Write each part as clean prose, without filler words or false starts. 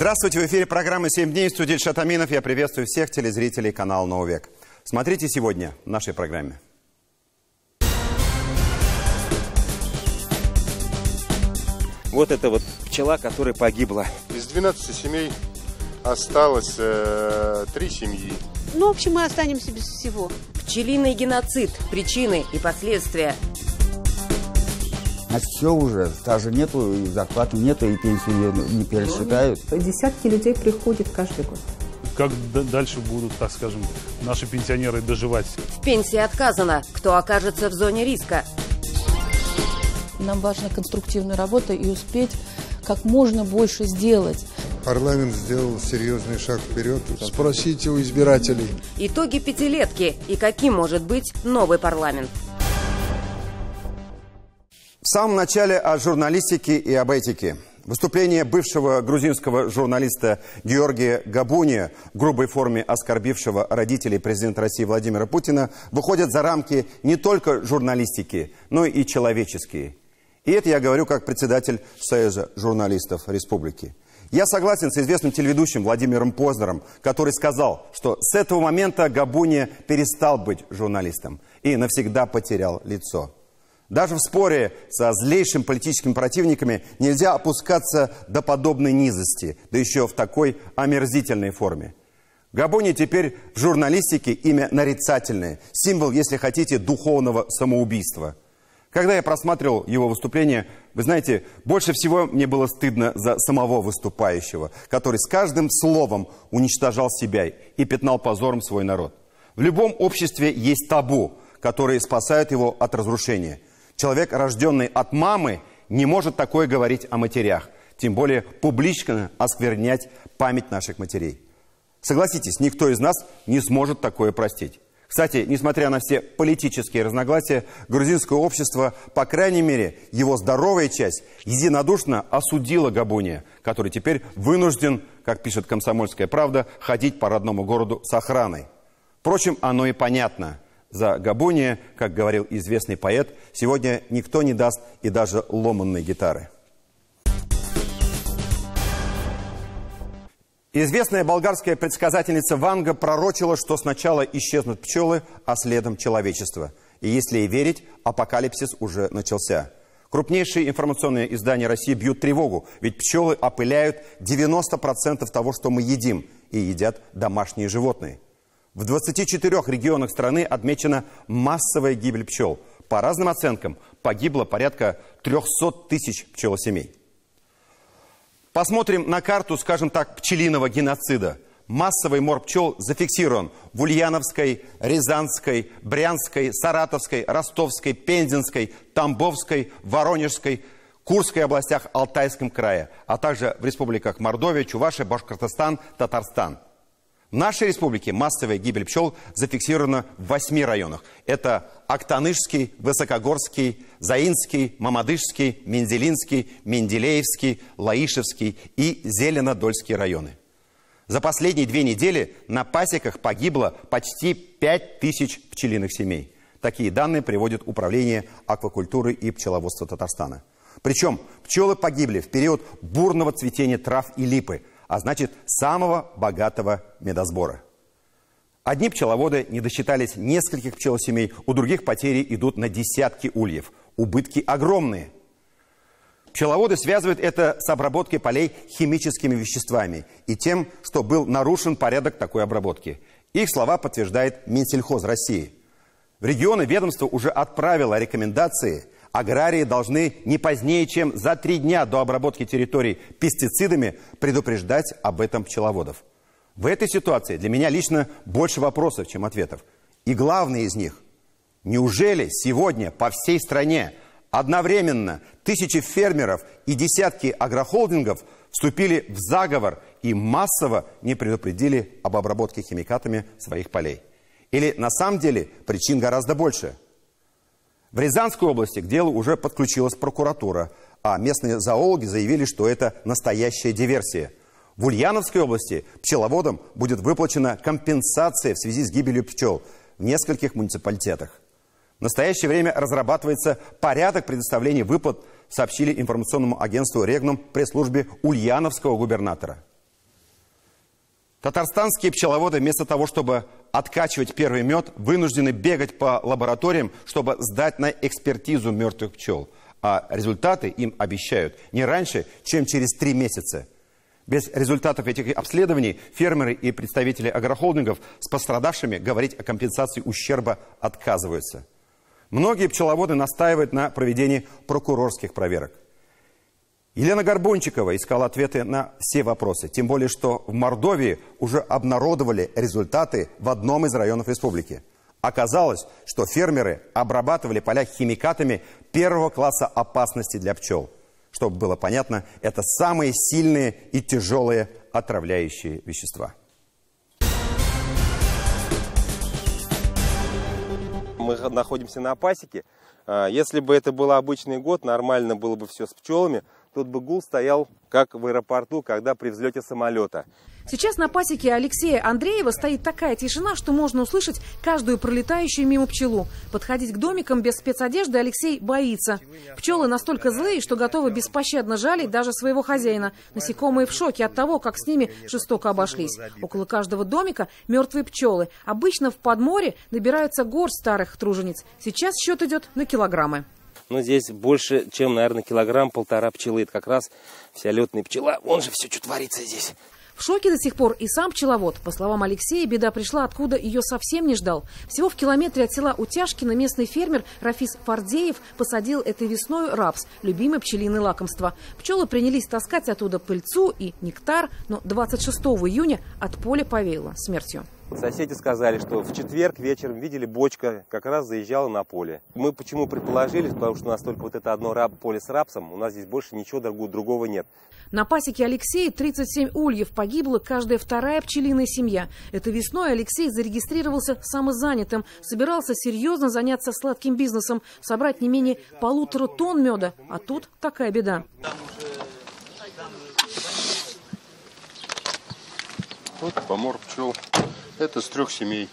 Здравствуйте, в эфире программы «7 дней». В студии Ильшат Аминов. Я приветствую всех телезрителей канала «Новый век». Смотрите сегодня в нашей программе. Вот это вот пчела, которая погибла. Из 12 семей осталось 3 семьи. Ну, в общем, мы останемся без всего. Пчелиный геноцид. Причины и последствия. Значит, все уже, стажа нету, и зарплаты нету, и пенсию не пересчитают. Десятки людей приходят каждый год. Как дальше будут, так скажем, наши пенсионеры доживать? В пенсии отказано. Кто окажется в зоне риска? Нам важна конструктивная работа и успеть как можно больше сделать. Парламент сделал серьезный шаг вперед. Спросите у избирателей. Итоги пятилетки и каким может быть новый парламент. В самом начале о журналистике и об этике. Выступление бывшего грузинского журналиста Георгия Габуния, в грубой форме оскорбившего родителей президента России Владимира Путина, выходят за рамки не только журналистики, но и человеческие. И это я говорю как председатель Союза журналистов Республики. Я согласен с известным телеведущим Владимиром Познером, который сказал, что с этого момента Габуния перестал быть журналистом и навсегда потерял лицо. Даже в споре со злейшими политическими противниками нельзя опускаться до подобной низости, да еще в такой омерзительной форме. Габуния теперь в журналистике имя нарицательное, символ, если хотите, духовного самоубийства. Когда я просматривал его выступление, вы знаете, больше всего мне было стыдно за самого выступающего, который с каждым словом уничтожал себя и пятнал позором свой народ. В любом обществе есть табу, которые спасают его от разрушения. Человек, рожденный от мамы, не может такое говорить о матерях, тем более публично осквернять память наших матерей. Согласитесь, никто из нас не сможет такое простить. Кстати, несмотря на все политические разногласия, грузинское общество, по крайней мере, его здоровая часть, единодушно осудила Габуния, который теперь вынужден, как пишет «Комсомольская правда», ходить по родному городу с охраной. Впрочем, оно и понятно. За Габуния, как говорил известный поэт, сегодня никто не даст и даже ломанной гитары. Известная болгарская предсказательница Ванга пророчила, что сначала исчезнут пчелы, а следом человечество. И если ей верить, апокалипсис уже начался. Крупнейшие информационные издания России бьют тревогу, ведь пчелы опыляют 90% того, что мы едим, и едят домашние животные. В 24 регионах страны отмечена массовая гибель пчел. По разным оценкам погибло порядка 300 тысяч пчелосемей. Посмотрим на карту, скажем так, пчелиного геноцида. Массовый мор пчел зафиксирован в Ульяновской, Рязанской, Брянской, Саратовской, Ростовской, Пензенской, Тамбовской, Воронежской, Курской областях, Алтайском крае, а также в республиках Мордовия, Чувашия, Башкортостан, Татарстан. В нашей республике массовая гибель пчел зафиксирована в 8 районах. Это Актанышский, Высокогорский, Заинский, Мамадышский, Мензелинский, Менделеевский, Лаишевский и Зеленодольский районы. За последние 2 недели на пасеках погибло почти 5000 пчелиных семей. Такие данные приводит Управление аквакультуры и пчеловодства Татарстана. Причем пчелы погибли в период бурного цветения трав и липы, а значит, самого богатого медосбора. Одни пчеловоды не досчитались нескольких пчелосемей, у других потери идут на десятки ульев. Убытки огромные. Пчеловоды связывают это с обработкой полей химическими веществами и тем, что был нарушен порядок такой обработки. Их слова подтверждает Минсельхоз России. В регионы ведомство уже отправило рекомендации. Аграрии должны не позднее, чем за 3 дня до обработки территорий пестицидами предупреждать об этом пчеловодов. В этой ситуации для меня лично больше вопросов, чем ответов. И главный из них. Неужели сегодня по всей стране одновременно тысячи фермеров и десятки агрохолдингов вступили в заговор и массово не предупредили об обработке химикатами своих полей? Или на самом деле причин гораздо больше? В Рязанской области к делу уже подключилась прокуратура, а местные зоологи заявили, что это настоящая диверсия. В Ульяновской области пчеловодам будет выплачена компенсация в связи с гибелью пчел в нескольких муниципалитетах. В настоящее время разрабатывается порядок предоставления выплат, сообщили информационному агентству «Регнум» пресс-службе ульяновского губернатора. Татарстанские пчеловоды вместо того, чтобы откачивать первый мед, вынуждены бегать по лабораториям, чтобы сдать на экспертизу мертвых пчел. А результаты им обещают не раньше, чем через 3 месяца. Без результатов этих обследований фермеры и представители агрохолдингов с пострадавшими говорить о компенсации ущерба отказываются. Многие пчеловоды настаивают на проведении прокурорских проверок. Елена Горбунчикова искала ответы на все вопросы. Тем более, что в Мордовии уже обнародовали результаты в одном из районов республики. Оказалось, что фермеры обрабатывали поля химикатами 1-го класса опасности для пчел. Чтобы было понятно, это самые сильные и тяжелые отравляющие вещества. Мы находимся на пасеке. Если бы это был обычный год, нормально было бы все с пчелами, тут бы гул стоял, как в аэропорту, когда при взлете самолета. Сейчас на пасеке Алексея Андреева стоит такая тишина, что можно услышать каждую пролетающую мимо пчелу. Подходить к домикам без спецодежды Алексей боится. Пчелы настолько злые, что готовы беспощадно жалить даже своего хозяина. Насекомые в шоке от того, как с ними жестоко обошлись. Около каждого домика мертвые пчелы. Обычно в подморе набирается горсть старых тружениц. Сейчас счет идет на килограммы. Но здесь больше, чем, наверное, 1,5 пчелы. Это как раз вся летная пчела. Вон же все, что творится здесь. В шоке до сих пор и сам пчеловод. По словам Алексея, беда пришла, откуда ее совсем не ждал. Всего в километре от села Утяшкино местный фермер Рафис Фардеев посадил этой весной рапс, любимое пчелиное лакомство. Пчелы принялись таскать оттуда пыльцу и нектар, но 26 июня от поля повеяло смертью. Соседи сказали, что в четверг вечером видели, бочка как раз заезжала на поле. Мы почему предположили, потому что у нас только вот это одно поле с рапсом, у нас здесь больше ничего другого нет. На пасеке Алексея 37 ульев, погибла каждая 2-я пчелиная семья. Этой весной Алексей зарегистрировался самозанятым, собирался серьезно заняться сладким бизнесом, собрать не менее 1,5 тонн меда, а тут такая беда. Вот помор пчел. Это с 3 семей.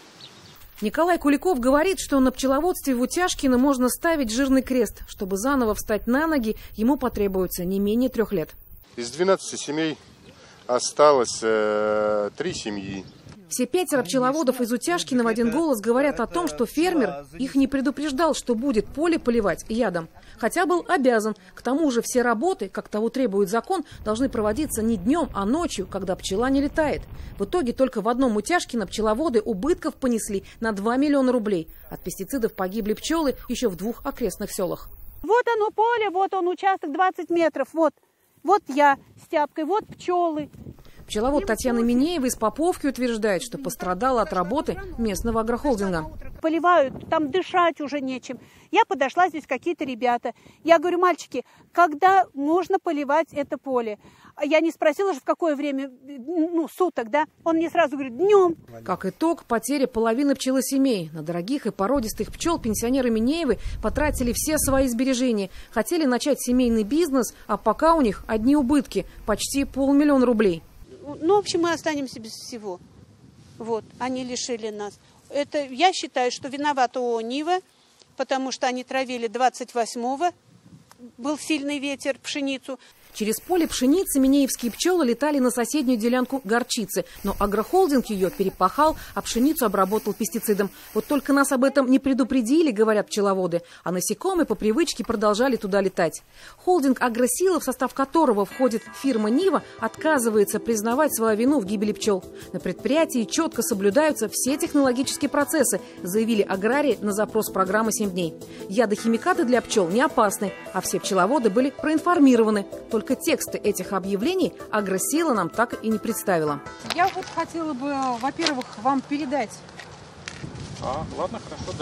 Николай Куликов говорит, что на пчеловодстве в Утяшкино можно ставить жирный крест. Чтобы заново встать на ноги, ему потребуется не менее 3 лет. Из 12 семей осталось 3 семьи. Все 5 пчеловодов из Утяшкино в один голос говорят о том, что фермер их не предупреждал, что будет поле поливать ядом. Хотя был обязан. К тому же все работы, как того требует закон, должны проводиться не днем, а ночью, когда пчела не летает. В итоге только в одном Утяшкино пчеловоды убытков понесли на 2 миллиона рублей. От пестицидов погибли пчелы еще в 2 окрестных селах. Вот оно поле, вот он участок 20 метров, вот я с тяпкой, вот пчелы. Пчеловод Татьяна Минеева из Поповки утверждает, что пострадала от работы местного агрохолдинга. Поливают, там дышать уже нечем. Я подошла, здесь какие-то ребята. Я говорю, мальчики, когда можно поливать это поле? Я не спросила же, в какое время, суток, да? Он мне сразу говорит, днем. Как итог, потеря половины пчелосемей. На дорогих и породистых пчел пенсионеры Минеевы потратили все свои сбережения. Хотели начать семейный бизнес, а пока у них одни убытки. Почти 500 000 рублей. В общем, мы останемся без всего. Вот, они лишили нас. Это, я считаю, что виновата ООО «Нива», потому что они травили 28-го, был сильный ветер, пшеницу. Через поле пшеницы минеевские пчелы летали на соседнюю делянку горчицы. Но агрохолдинг ее перепахал, а пшеницу обработал пестицидом. Вот только нас об этом не предупредили, говорят пчеловоды. А насекомые по привычке продолжали туда летать. Холдинг «Агросила», в состав которого входит фирма «Нива», отказывается признавать свою вину в гибели пчел. На предприятии четко соблюдаются все технологические процессы, заявили аграрии на запрос программы «7 дней». Ядохимикаты для пчел не опасны, а все пчеловоды были проинформированы. Только тексты этих объявлений «Агросила» нам так и не представила. Я вот хотела бы, во-первых, вам передать. Ладно, хорошо,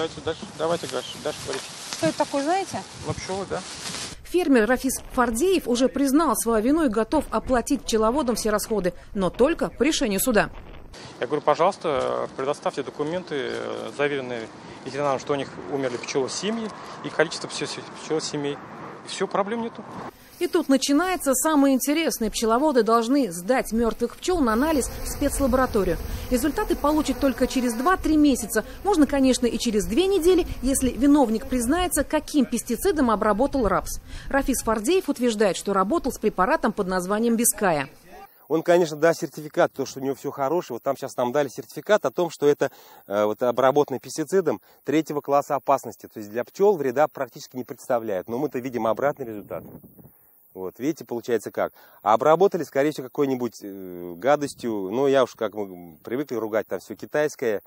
давайте дальше говорить. Что это такое, знаете? Пчелы, да. Фермер Рафис Фардеев уже признал свою вину и готов оплатить пчеловодам все расходы, но только по решению суда. Я говорю, пожалуйста, предоставьте документы, заверенные ветеринаром, что у них умерли пчелы семьи и количество пчел семей. Все, проблем нету. И тут начинается самое интересное. Пчеловоды должны сдать мертвых пчел на анализ в спецлабораторию. Результаты получат только через 2-3 месяца. Можно, конечно, и через 2 недели, если виновник признается, каким пестицидом обработал рапс. Рафис Фардеев утверждает, что работал с препаратом под названием «Биская». Он, конечно, даст сертификат, то, что у него все хорошее. Вот там сейчас нам дали сертификат о том, что это вот, обработано пестицидом 3-го класса опасности. То есть для пчел вреда практически не представляет. Но мы-то видим обратный результат. Вот, видите, получается как. А обработали, скорее всего, какой-нибудь гадостью. Ну, я уж как мы привыкли ругать, там все китайское.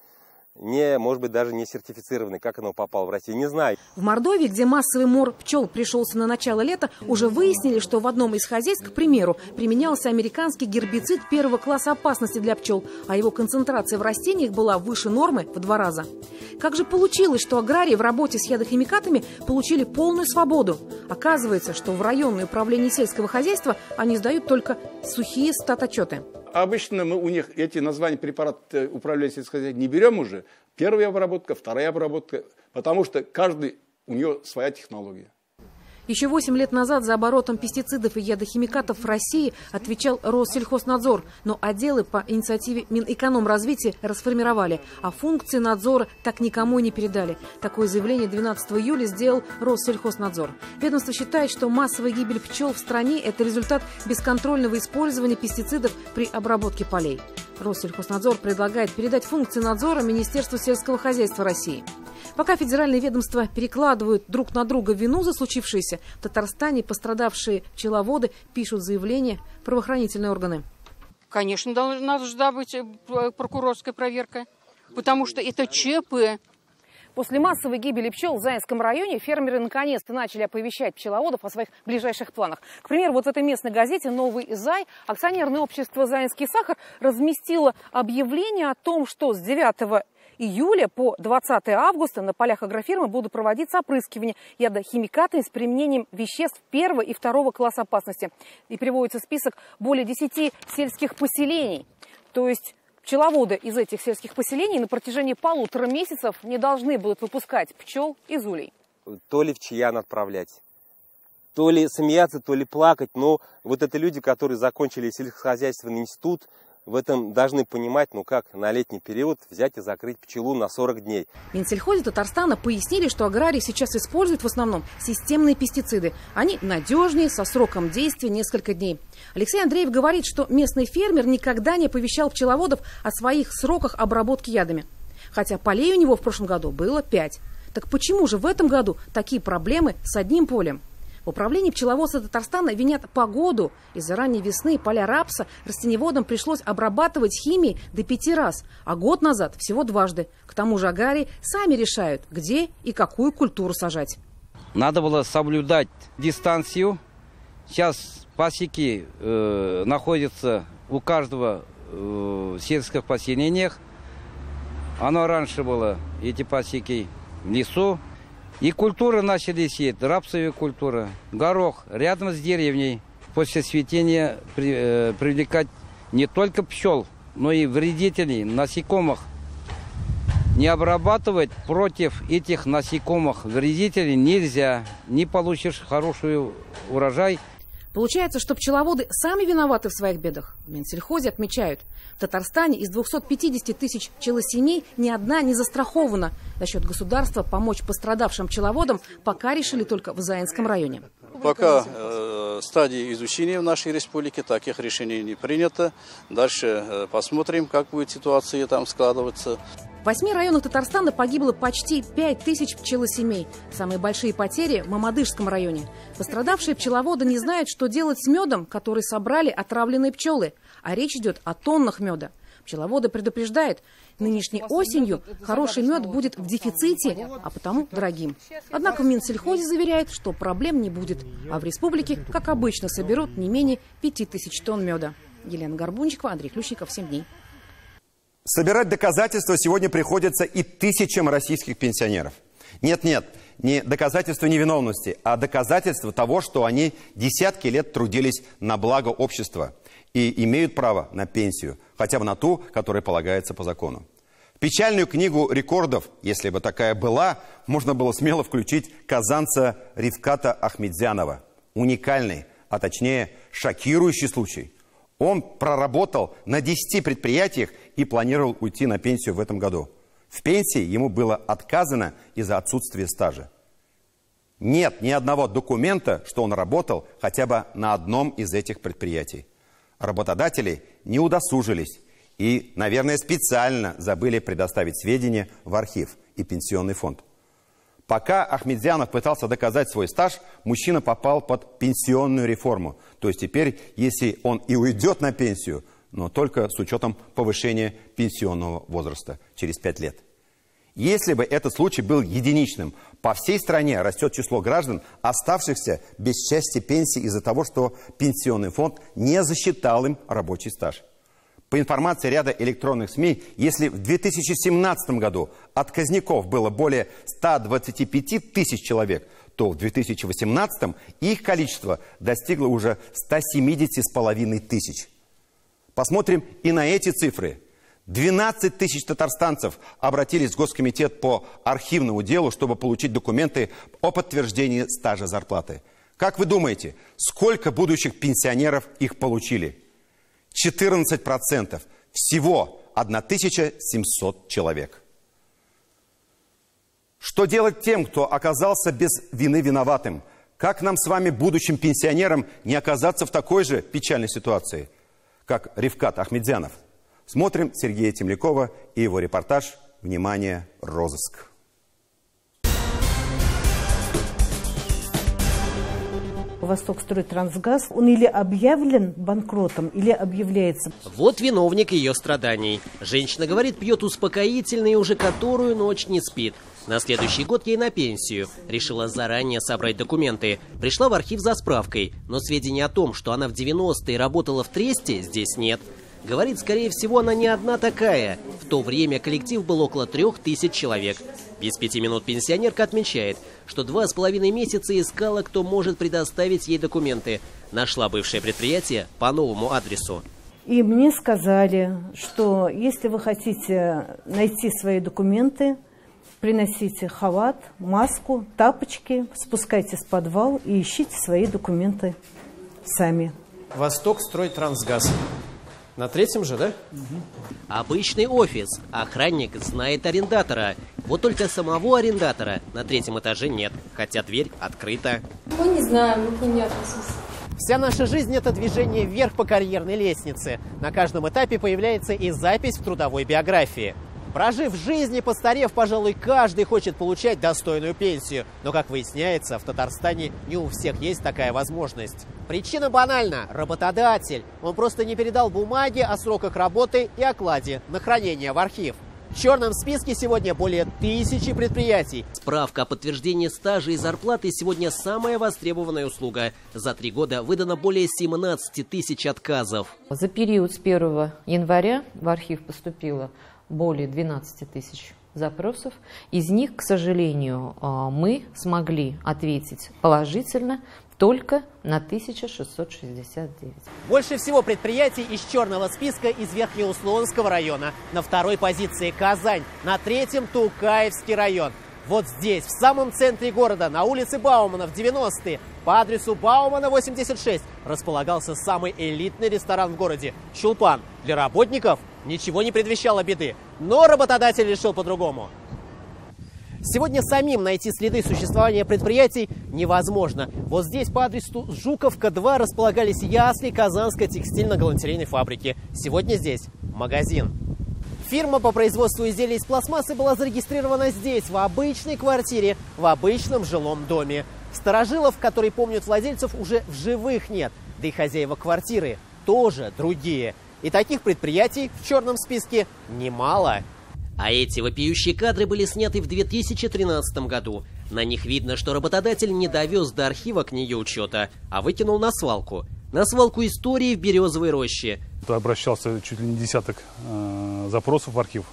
Не, может быть, даже не сертифицированный, как оно попало в Россию, не знаю. В Мордовии, где массовый мор пчел пришелся на начало лета, уже выяснили, что в одном из хозяйств, к примеру, применялся американский гербицид 1-го класса опасности для пчел, а его концентрация в растениях была выше нормы в 2 раза. Как же получилось, что аграрии в работе с ядохимикатами получили полную свободу? Оказывается, что в районное управление сельского хозяйства они сдают только сухие статотчеты. Обычно мы у них эти названия препаратов управления сельским хозяйством не берем уже. 1-я обработка, 2-я обработка, потому что каждый, у него своя технология. Еще 8 лет назад за оборотом пестицидов и ядохимикатов в России отвечал Россельхознадзор, но отделы по инициативе Минэкономразвития расформировали, а функции надзора так никому и не передали. Такое заявление 12 июля сделал Россельхознадзор. Ведомство считает, что массовая гибель пчел в стране – это результат бесконтрольного использования пестицидов при обработке полей. Россельхознадзор предлагает передать функции надзора Министерству сельского хозяйства России. Пока федеральные ведомства перекладывают друг на друга вину за случившееся, в Татарстане пострадавшие пчеловоды пишут заявления в правоохранительные органы. Конечно, должна быть прокурорская проверка, потому что это ЧП. После массовой гибели пчел в Заинском районе фермеры наконец-то начали оповещать пчеловодов о своих ближайших планах. К примеру, вот в этой местной газете «Новый Зай» акционерное общество «Заинский сахар» разместило объявление о том, что с 9 июля по 20 августа на полях агрофирмы будут проводиться опрыскивания ядохимикатами с применением веществ 1-го и 2-го класса опасности. И приводится список более 10 сельских поселений. То есть пчеловоды из этих сельских поселений на протяжении 1,5 месяцев не должны будут выпускать пчел из улей. То ли в Чаян отправлять, то ли смеяться, то ли плакать. Но вот это люди, которые закончили сельскохозяйственный институт, в этом должны понимать, ну как на летний период взять и закрыть пчелу на 40 дней. В Минсельхозе Татарстана пояснили, что аграрии сейчас используют в основном системные пестициды. Они надежнее, со сроком действия несколько дней. Алексей Андреев говорит, что местный фермер никогда не оповещал пчеловодов о своих сроках обработки ядами. Хотя полей у него в прошлом году было 5. Так почему же в этом году такие проблемы с одним полем? В управлении пчеловодства Татарстана винят погоду. Из-за ранней весны поля рапса растениеводам пришлось обрабатывать химией до 5 раз, а год назад всего 2. К тому же аграрии сами решают, где и какую культуру сажать. Надо было соблюдать дистанцию. Сейчас пасеки находятся у каждого в сельских поселениях. Оно раньше было, эти пасеки, в лесу. И культуры начали сеять, рапсовая культура, горох рядом с деревней. После цветения привлекать не только пчел, но и вредителей, насекомых. Не обрабатывать против этих насекомых вредителей нельзя, не получишь хороший урожай. Получается, что пчеловоды сами виноваты в своих бедах. В Минсельхозе отмечают, в Татарстане из 250 тысяч пчелосемей ни одна не застрахована. За счет государства помочь пострадавшим пчеловодам пока решили только в Заинском районе. Пока стадии изучения в нашей республике, таких решений не принято. Дальше посмотрим, как будет ситуация там складываться. В 8 районах Татарстана погибло почти 5000 пчелосемей. Самые большие потери в Мамадышском районе. Пострадавшие пчеловоды не знают, что делать с медом, который собрали отравленные пчелы. А речь идет о тоннах меда. Пчеловоды предупреждают, нынешней осенью хороший мед будет в дефиците, а потому дорогим. Однако в Минсельхозе заверяют, что проблем не будет. А в республике, как обычно, соберут не менее 5000 тонн меда. Елена Горбунчикова, Андрей Ключников, 7 дней. Собирать доказательства сегодня приходится и тысячам российских пенсионеров. Нет, не доказательства невиновности, а доказательства того, что они десятки лет трудились на благо общества и имеют право на пенсию, хотя бы на ту, которая полагается по закону. В печальную книгу рекордов, если бы такая была, можно было смело включить казанца Ривката Ахмедзянова. Уникальный, а точнее шокирующий случай. Он проработал на 10 предприятиях и планировал уйти на пенсию в этом году. В пенсии ему было отказано из-за отсутствия стажа. Нет ни одного документа, что он работал хотя бы на одном из этих предприятий. Работодатели не удосужились и, наверное, специально забыли предоставить сведения в архив и пенсионный фонд. Пока Ахмедзянов пытался доказать свой стаж, мужчина попал под пенсионную реформу. То есть теперь, если он и уйдет на пенсию, но только с учетом повышения пенсионного возраста через 5 лет. Если бы этот случай был единичным, по всей стране растет число граждан, оставшихся без части пенсии из-за того, что пенсионный фонд не засчитал им рабочий стаж. По информации ряда электронных СМИ, если в 2017 году отказников было более 125 тысяч человек, то в 2018 их количество достигло уже 170,5 тысяч. Посмотрим и на эти цифры. 12 тысяч татарстанцев обратились в Госкомитет по архивному делу, чтобы получить документы о подтверждении стажа зарплаты. Как вы думаете, сколько будущих пенсионеров их получили? 14%. Всего 1700 человек. Что делать тем, кто оказался без вины виноватым? Как нам с вами, будущим пенсионерам, не оказаться в такой же печальной ситуации, как Рифкат Ахмедзянов? Смотрим Сергея Темлякова и его репортаж «Внимание, розыск». Востокстройтрансгаз, он или объявлен банкротом, или объявляется. Вот виновник ее страданий. Женщина говорит, пьет успокоительные, уже которую ночь не спит. На следующий год ей на пенсию. Решила заранее собрать документы. Пришла в архив за справкой, но сведений о том, что она в 90-е работала в Тресте, здесь нет. Говорит, скорее всего, она не одна такая. В то время коллектив был около 3000 человек. Без 5 минут пенсионерка отмечает, что 2,5 месяца искала, кто может предоставить ей документы. Нашла бывшее предприятие по новому адресу. И мне сказали, что если вы хотите найти свои документы, приносите халат, маску, тапочки, спускайтесь в подвал и ищите свои документы сами. Востокстройтрансгаз. На 3-м же, да? Обычный офис. Охранник знает арендатора. Вот только самого арендатора на 3-м этаже нет, хотя дверь открыта. Мы не знаем, мы к ним не относимся. Вся наша жизнь – это движение вверх по карьерной лестнице. На каждом этапе появляется и запись в трудовой биографии. Прожив жизнь и постарев, пожалуй, каждый хочет получать достойную пенсию. Но, как выясняется, в Татарстане не у всех есть такая возможность. Причина банальна – работодатель. Он просто не передал бумаги о сроках работы и окладе на хранение в архив. В черном списке сегодня более 1000 предприятий. Справка о подтверждении стажа и зарплаты сегодня самая востребованная услуга. За 3 года выдано более 17 тысяч отказов. За период с 1 января в архив поступило более 12 тысяч запросов. Из них, к сожалению, мы смогли ответить положительно только на 1669. Больше всего предприятий из черного списка из Верхнеуслонского района. На 2-й позиции Казань, на 3-м Тукаевский район. Вот здесь, в самом центре города, на улице Баумана в 90-е, по адресу Баумана 86, располагался самый элитный ресторан в городе – «Чулпан». Для работников ничего не предвещало беды, но работодатель решил по-другому. Сегодня самим найти следы существования предприятий невозможно. Вот здесь по адресу Жуковка 2 располагались ясли Казанской текстильно-галантерейной фабрики. Сегодня здесь магазин. Фирма по производству изделий из пластмассы была зарегистрирована здесь, в обычной квартире, в обычном жилом доме. Старожилов, которые помнят владельцев, уже в живых нет. Да и хозяева квартиры тоже другие. И таких предприятий в черном списке немало. А эти вопиющие кадры были сняты в 2013 году. На них видно, что работодатель не довез до архива книги учета, а выкинул на свалку. На свалку истории в Березовой роще. Обращался чуть ли не десяток запросов в архив.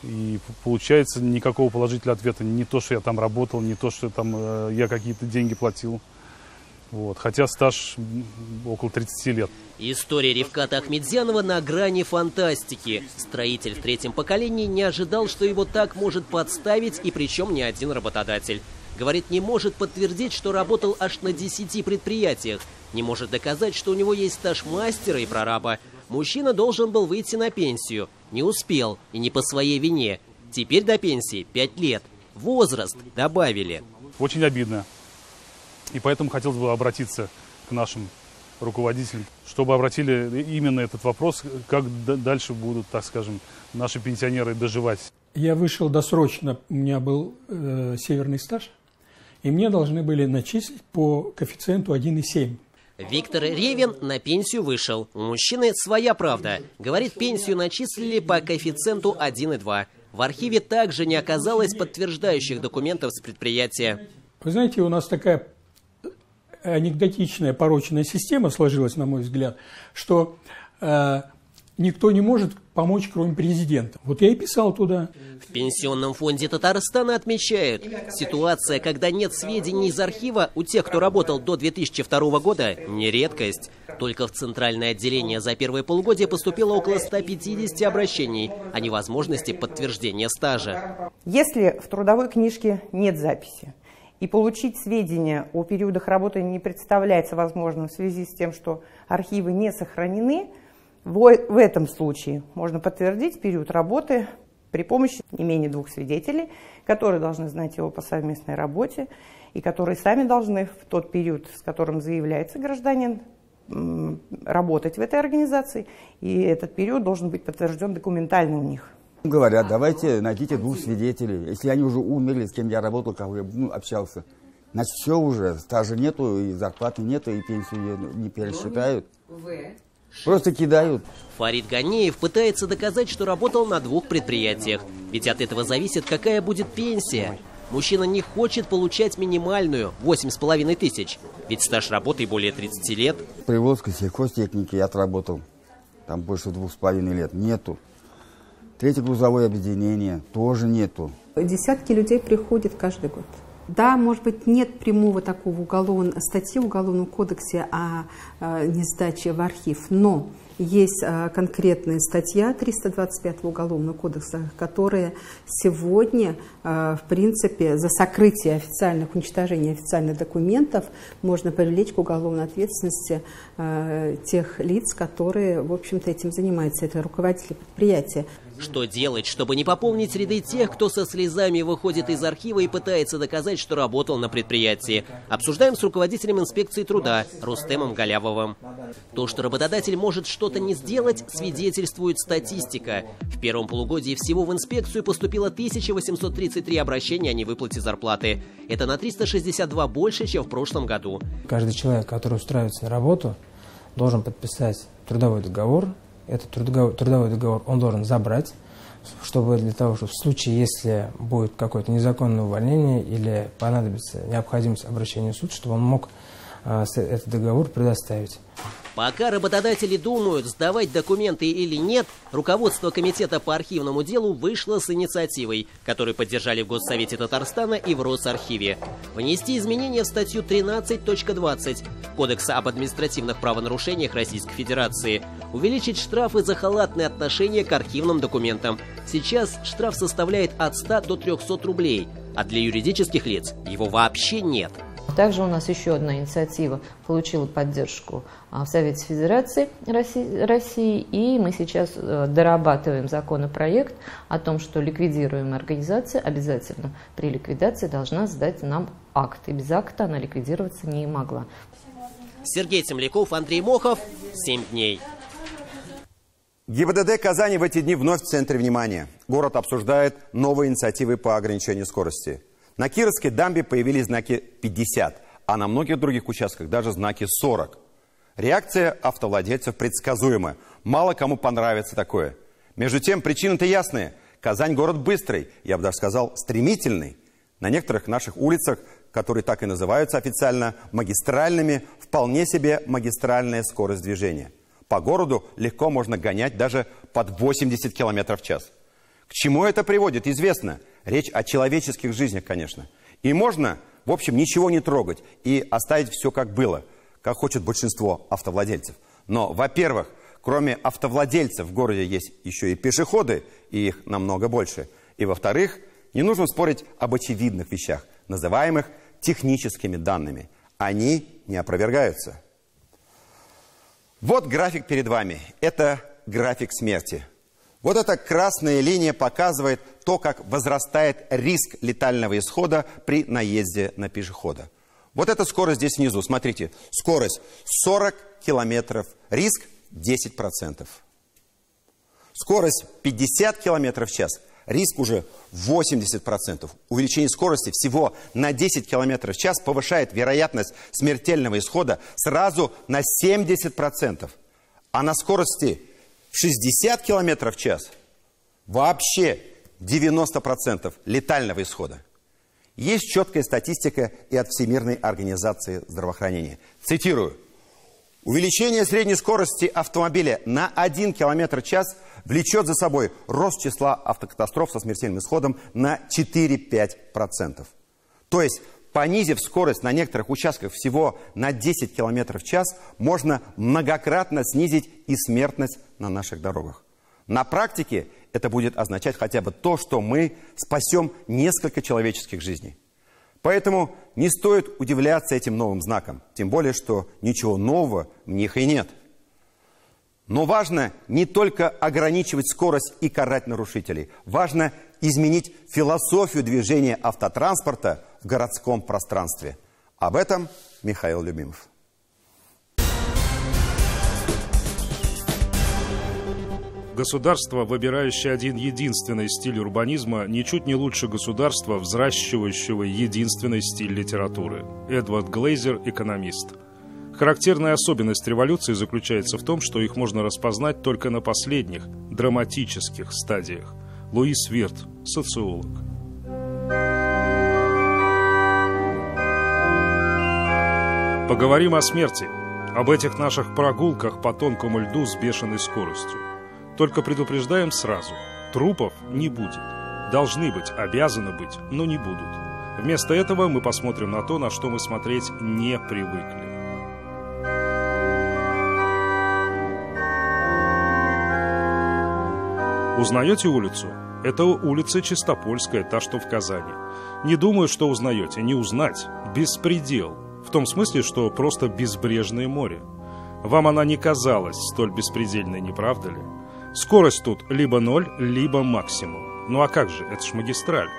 И получается никакого положительного ответа. Не то, что я там работал, не то, что там я какие-то деньги платил. Вот. Хотя стаж около 30 лет. История Рифката Ахмедзянова на грани фантастики. Строитель в 3-м поколении не ожидал, что его так может подставить, и причем не один работодатель. Говорит, не может подтвердить, что работал аж на 10 предприятиях. Не может доказать, что у него есть стаж мастера и прораба. Мужчина должен был выйти на пенсию. Не успел, и не по своей вине. Теперь до пенсии 5 лет. Возраст добавили. Очень обидно. И поэтому хотелось бы обратиться к нашим руководителям, чтобы обратили именно этот вопрос, как дальше будут, так скажем, наши пенсионеры доживать. Я вышел досрочно, у меня был северный стаж, и мне должны были начислить по коэффициенту 1,7. Виктор Ревин на пенсию вышел. У мужчины своя правда. Говорит, пенсию начислили по коэффициенту 1,2. В архиве также не оказалось подтверждающих документов с предприятия. Вы знаете, у нас такая анекдотичная порочная система сложилась, на мой взгляд, что никто не может помочь, кроме президента. Вот я и писал туда. В Пенсионном фонде Татарстана отмечают, ситуация, когда нет сведений из архива у тех, кто работал до 2002 года, не редкость. Только в центральное отделение за первое полугодие поступило около 150 обращений о невозможности подтверждения стажа. Если в трудовой книжке нет записи, и получить сведения о периодах работы не представляется возможным в связи с тем, что архивы не сохранены, в этом случае можно подтвердить период работы при помощи не менее 2 свидетелей, которые должны знать его по совместной работе и которые сами должны в тот период, с которым заявляется гражданин, работать в этой организации, и этот период должен быть подтвержден документально у них. Говорят, давайте найдите 2 свидетелей. Если они уже умерли, с кем я работал, как я общался, значит все уже, стажа нету, и зарплаты нету, и пенсию не пересчитают. Просто кидают. Фарид Ганеев пытается доказать, что работал на 2 предприятиях. Ведь от этого зависит, какая будет пенсия. Мужчина не хочет получать минимальную – 8,5 тысяч. Ведь стаж работы более 30 лет. Привозка сельхозтехники я отработал. Там больше 2,5 лет. Нету. 3-е грузовое объединение тоже нету. Десятки людей приходят каждый год. Да, может быть, нет прямого такого статьи в Уголовном кодексе о несдаче в архив, но есть конкретная статья 325 Уголовного кодекса, которая сегодня, в принципе, за сокрытие официальных, уничтожение официальных документов можно привлечь к уголовной ответственности тех лиц, которые, в общем-то, этим занимаются. Это руководители предприятия. Что делать, чтобы не пополнить ряды тех, кто со слезами выходит из архива и пытается доказать, что работал на предприятии? Обсуждаем с руководителем инспекции труда Рустемом Галявовым. То, что работодатель может что-то не сделать, свидетельствует статистика. В первом полугодии всего в инспекцию поступило 1833 обращения о невыплате зарплаты. Это на 362 больше, чем в прошлом году. Каждый человек, который устраивается на работу, должен подписать трудовой договор. Этот трудовой договор он должен забрать, чтобы для того, чтобы в случае, если будет какое-то незаконное увольнение или понадобится необходимость обращения в суд, чтобы он мог этот договор предоставить. Пока работодатели думают, сдавать документы или нет, руководство комитета по архивному делу вышло с инициативой, которую поддержали в Госсовете Татарстана и в Росархиве. Внести изменения в статью 13.20 Кодекса об административных правонарушениях Российской Федерации. Увеличить штрафы за халатное отношение к архивным документам. Сейчас штраф составляет от 100 до 300 рублей, а для юридических лиц его вообще нет. Также у нас еще одна инициатива получила поддержку в Совете Федерации России, и мы сейчас дорабатываем законопроект о том, что ликвидируемая организация обязательно при ликвидации должна сдать нам акт, и без акта она ликвидироваться не могла. Сергей Темляков, Андрей Мохов, 7 дней. ГИБДД Казани в эти дни вновь в центре внимания. Город обсуждает новые инициативы по ограничению скорости. На Кировской дамбе появились знаки 50, а на многих других участках даже знаки 40. Реакция автовладельцев предсказуема. Мало кому понравится такое. Между тем, причины-то ясные. Казань город быстрый, я бы даже сказал, стремительный. На некоторых наших улицах, которые так и называются официально магистральными, вполне себе магистральная скорость движения. По городу легко можно гонять даже под 80 км в час. К чему это приводит, известно. Речь о человеческих жизнях, конечно. И можно, в общем, ничего не трогать и оставить все как было, как хочет большинство автовладельцев. Но, во-первых, кроме автовладельцев в городе есть еще и пешеходы, и их намного больше. И, во-вторых, не нужно спорить об очевидных вещах, называемых техническими данными. Они не опровергаются. Вот график перед вами. Это график смерти. Вот эта красная линия показывает то, как возрастает риск летального исхода при наезде на пешехода. Вот эта скорость здесь внизу. Смотрите, скорость 40 километров, риск 10%. Скорость 50 километров в час, риск уже 80%. Увеличение скорости всего на 10 километров в час повышает вероятность смертельного исхода сразу на 70%. А на скорости в 60 километров в час вообще 90% летального исхода. Есть четкая статистика и от Всемирной организации здравоохранения. Цитирую. Увеличение средней скорости автомобиля на 1 км в час влечет за собой рост числа автокатастроф со смертельным исходом на 4-5%. То есть, понизив скорость на некоторых участках всего на 10 км в час, можно многократно снизить и смертность на наших дорогах. На практике это будет означать хотя бы то, что мы спасем несколько человеческих жизней. Поэтому не стоит удивляться этим новым знакам, тем более, что ничего нового в них и нет. Но важно не только ограничивать скорость и карать нарушителей. Важно изменить философию движения автотранспорта в городском пространстве. Об этом Михаил Любимов. Государство, выбирающее один единственный стиль урбанизма, ничуть не лучше государства, взращивающего единственный стиль литературы. Эдвард Глейзер, экономист. Характерная особенность революции заключается в том, что их можно распознать только на последних, драматических стадиях. Луис Вирт, социолог. Поговорим о смерти, об этих наших прогулках по тонкому льду с бешеной скоростью. Только предупреждаем сразу, трупов не будет. Должны быть, обязаны быть, но не будут. Вместо этого мы посмотрим на то, на что мы смотреть не привыкли. Узнаете улицу? Это улица Чистопольская, та, что в Казани. Не думаю, что узнаете. Не узнать. Беспредел. В том смысле, что просто безбрежное море. Вам она не казалась столь беспредельной, не правда ли? Скорость тут либо 0, либо максимум. Ну а как же, это ж магистраль.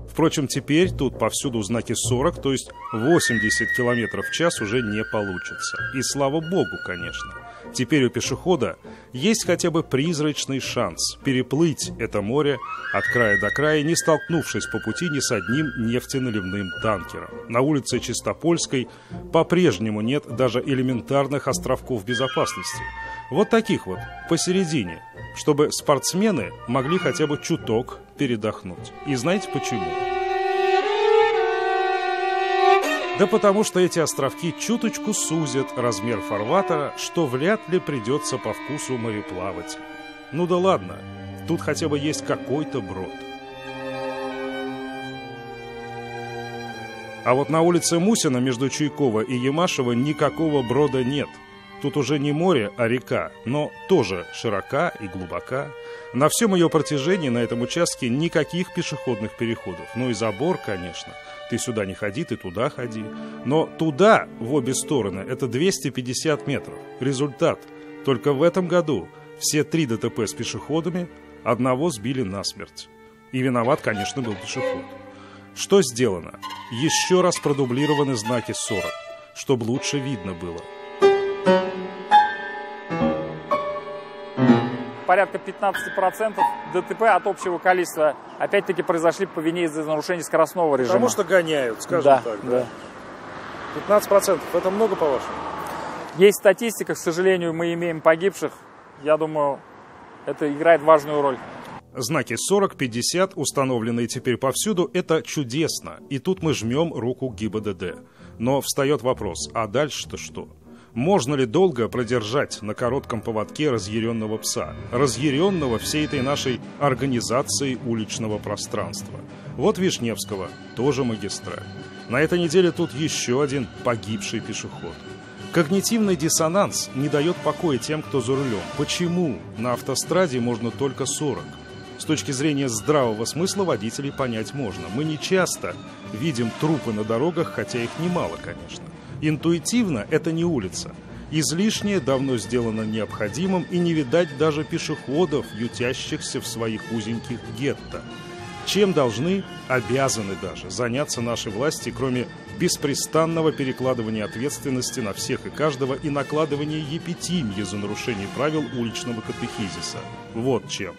Впрочем, теперь тут повсюду знаки 40, то есть 80 км в час уже не получится. И слава богу, конечно. Теперь у пешехода есть хотя бы призрачный шанс переплыть это море от края до края, не столкнувшись по пути ни с одним нефтеналивным танкером. На улице Чистопольской по-прежнему нет даже элементарных островков безопасности. Вот таких вот, посередине, чтобы спортсмены могли хотя бы чуток передохнуть. И знаете почему? Да потому что эти островки чуточку сузят размер фарватера, что вряд ли придется по вкусу мореплавателю. Ну да ладно, тут хотя бы есть какой-то брод. А вот на улице Мусина между Чуйкова и Ямашева никакого брода нет. Тут уже не море, а река, но тоже широка и глубока. На всем ее протяжении на этом участке никаких пешеходных переходов. Ну и забор, конечно. Ты сюда не ходи, ты туда ходи. Но туда, в обе стороны, это 250 метров. Результат. Только в этом году все 3 ДТП с пешеходами, одного сбили насмерть. И виноват, конечно, был пешеход. Что сделано? Еще раз продублированы знаки 40, чтобы лучше видно было. Порядка 15% ДТП от общего количества опять-таки произошли по вине из-за нарушения скоростного режима. Потому что гоняют, скажем так. Да. 15% это много, по-вашему? Есть статистика, к сожалению, мы имеем погибших. Я думаю, это играет важную роль. Знаки 40-50, установленные теперь повсюду, это чудесно. И тут мы жмем руку ГИБДД. Но встает вопрос, а дальше-то что? Можно ли долго продержать на коротком поводке разъяренного пса? Разъяренного всей этой нашей организацией уличного пространства. Вот Вишневского, тоже магистраль. На этой неделе тут еще один погибший пешеход. Когнитивный диссонанс не дает покоя тем, кто за рулем. Почему на автостраде можно только 40? С точки зрения здравого смысла водителей понять можно. Мы не часто видим трупы на дорогах, хотя их немало, конечно. Интуитивно это не улица. Излишнее давно сделано необходимым, и не видать даже пешеходов, ютящихся в своих узеньких гетто. Чем должны, обязаны даже, заняться наши власти, кроме беспрестанного перекладывания ответственности на всех и каждого и накладывания епитимьи за нарушение правил уличного катехизиса? Вот чем.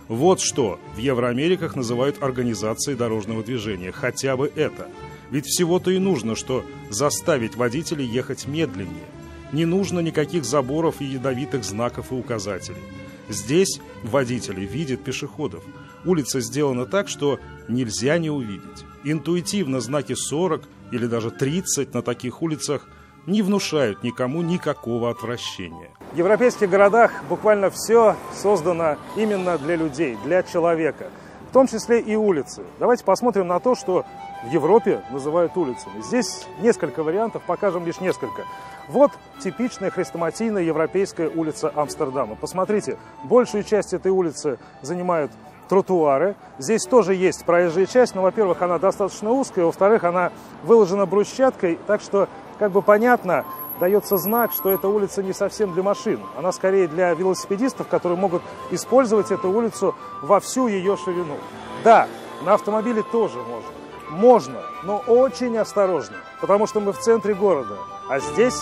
Вот что в Евроамериках называют организацией дорожного движения. Хотя бы это. Ведь всего-то и нужно, что заставить водителей ехать медленнее. Не нужно никаких заборов и ядовитых знаков и указателей. Здесь водители видят пешеходов. Улица сделана так, что нельзя не увидеть. Интуитивно знаки 40 или даже 30 на таких улицах не внушают никому никакого отвращения. В европейских городах буквально все создано именно для людей, для человека. В том числе и улицы. Давайте посмотрим на то, что в Европе называют улицами. Здесь несколько вариантов, покажем лишь несколько. Вот типичная хрестоматийная европейская улица Амстердама. Посмотрите, большую часть этой улицы занимают тротуары. Здесь тоже есть проезжая часть, но, во-первых, она достаточно узкая, во-вторых, она выложена брусчаткой, так что, как бы понятно, дается знак, что эта улица не совсем для машин. Она скорее для велосипедистов, которые могут использовать эту улицу во всю ее ширину. Да, на автомобиле тоже можно. Можно, но очень осторожно, потому что мы в центре города, а здесь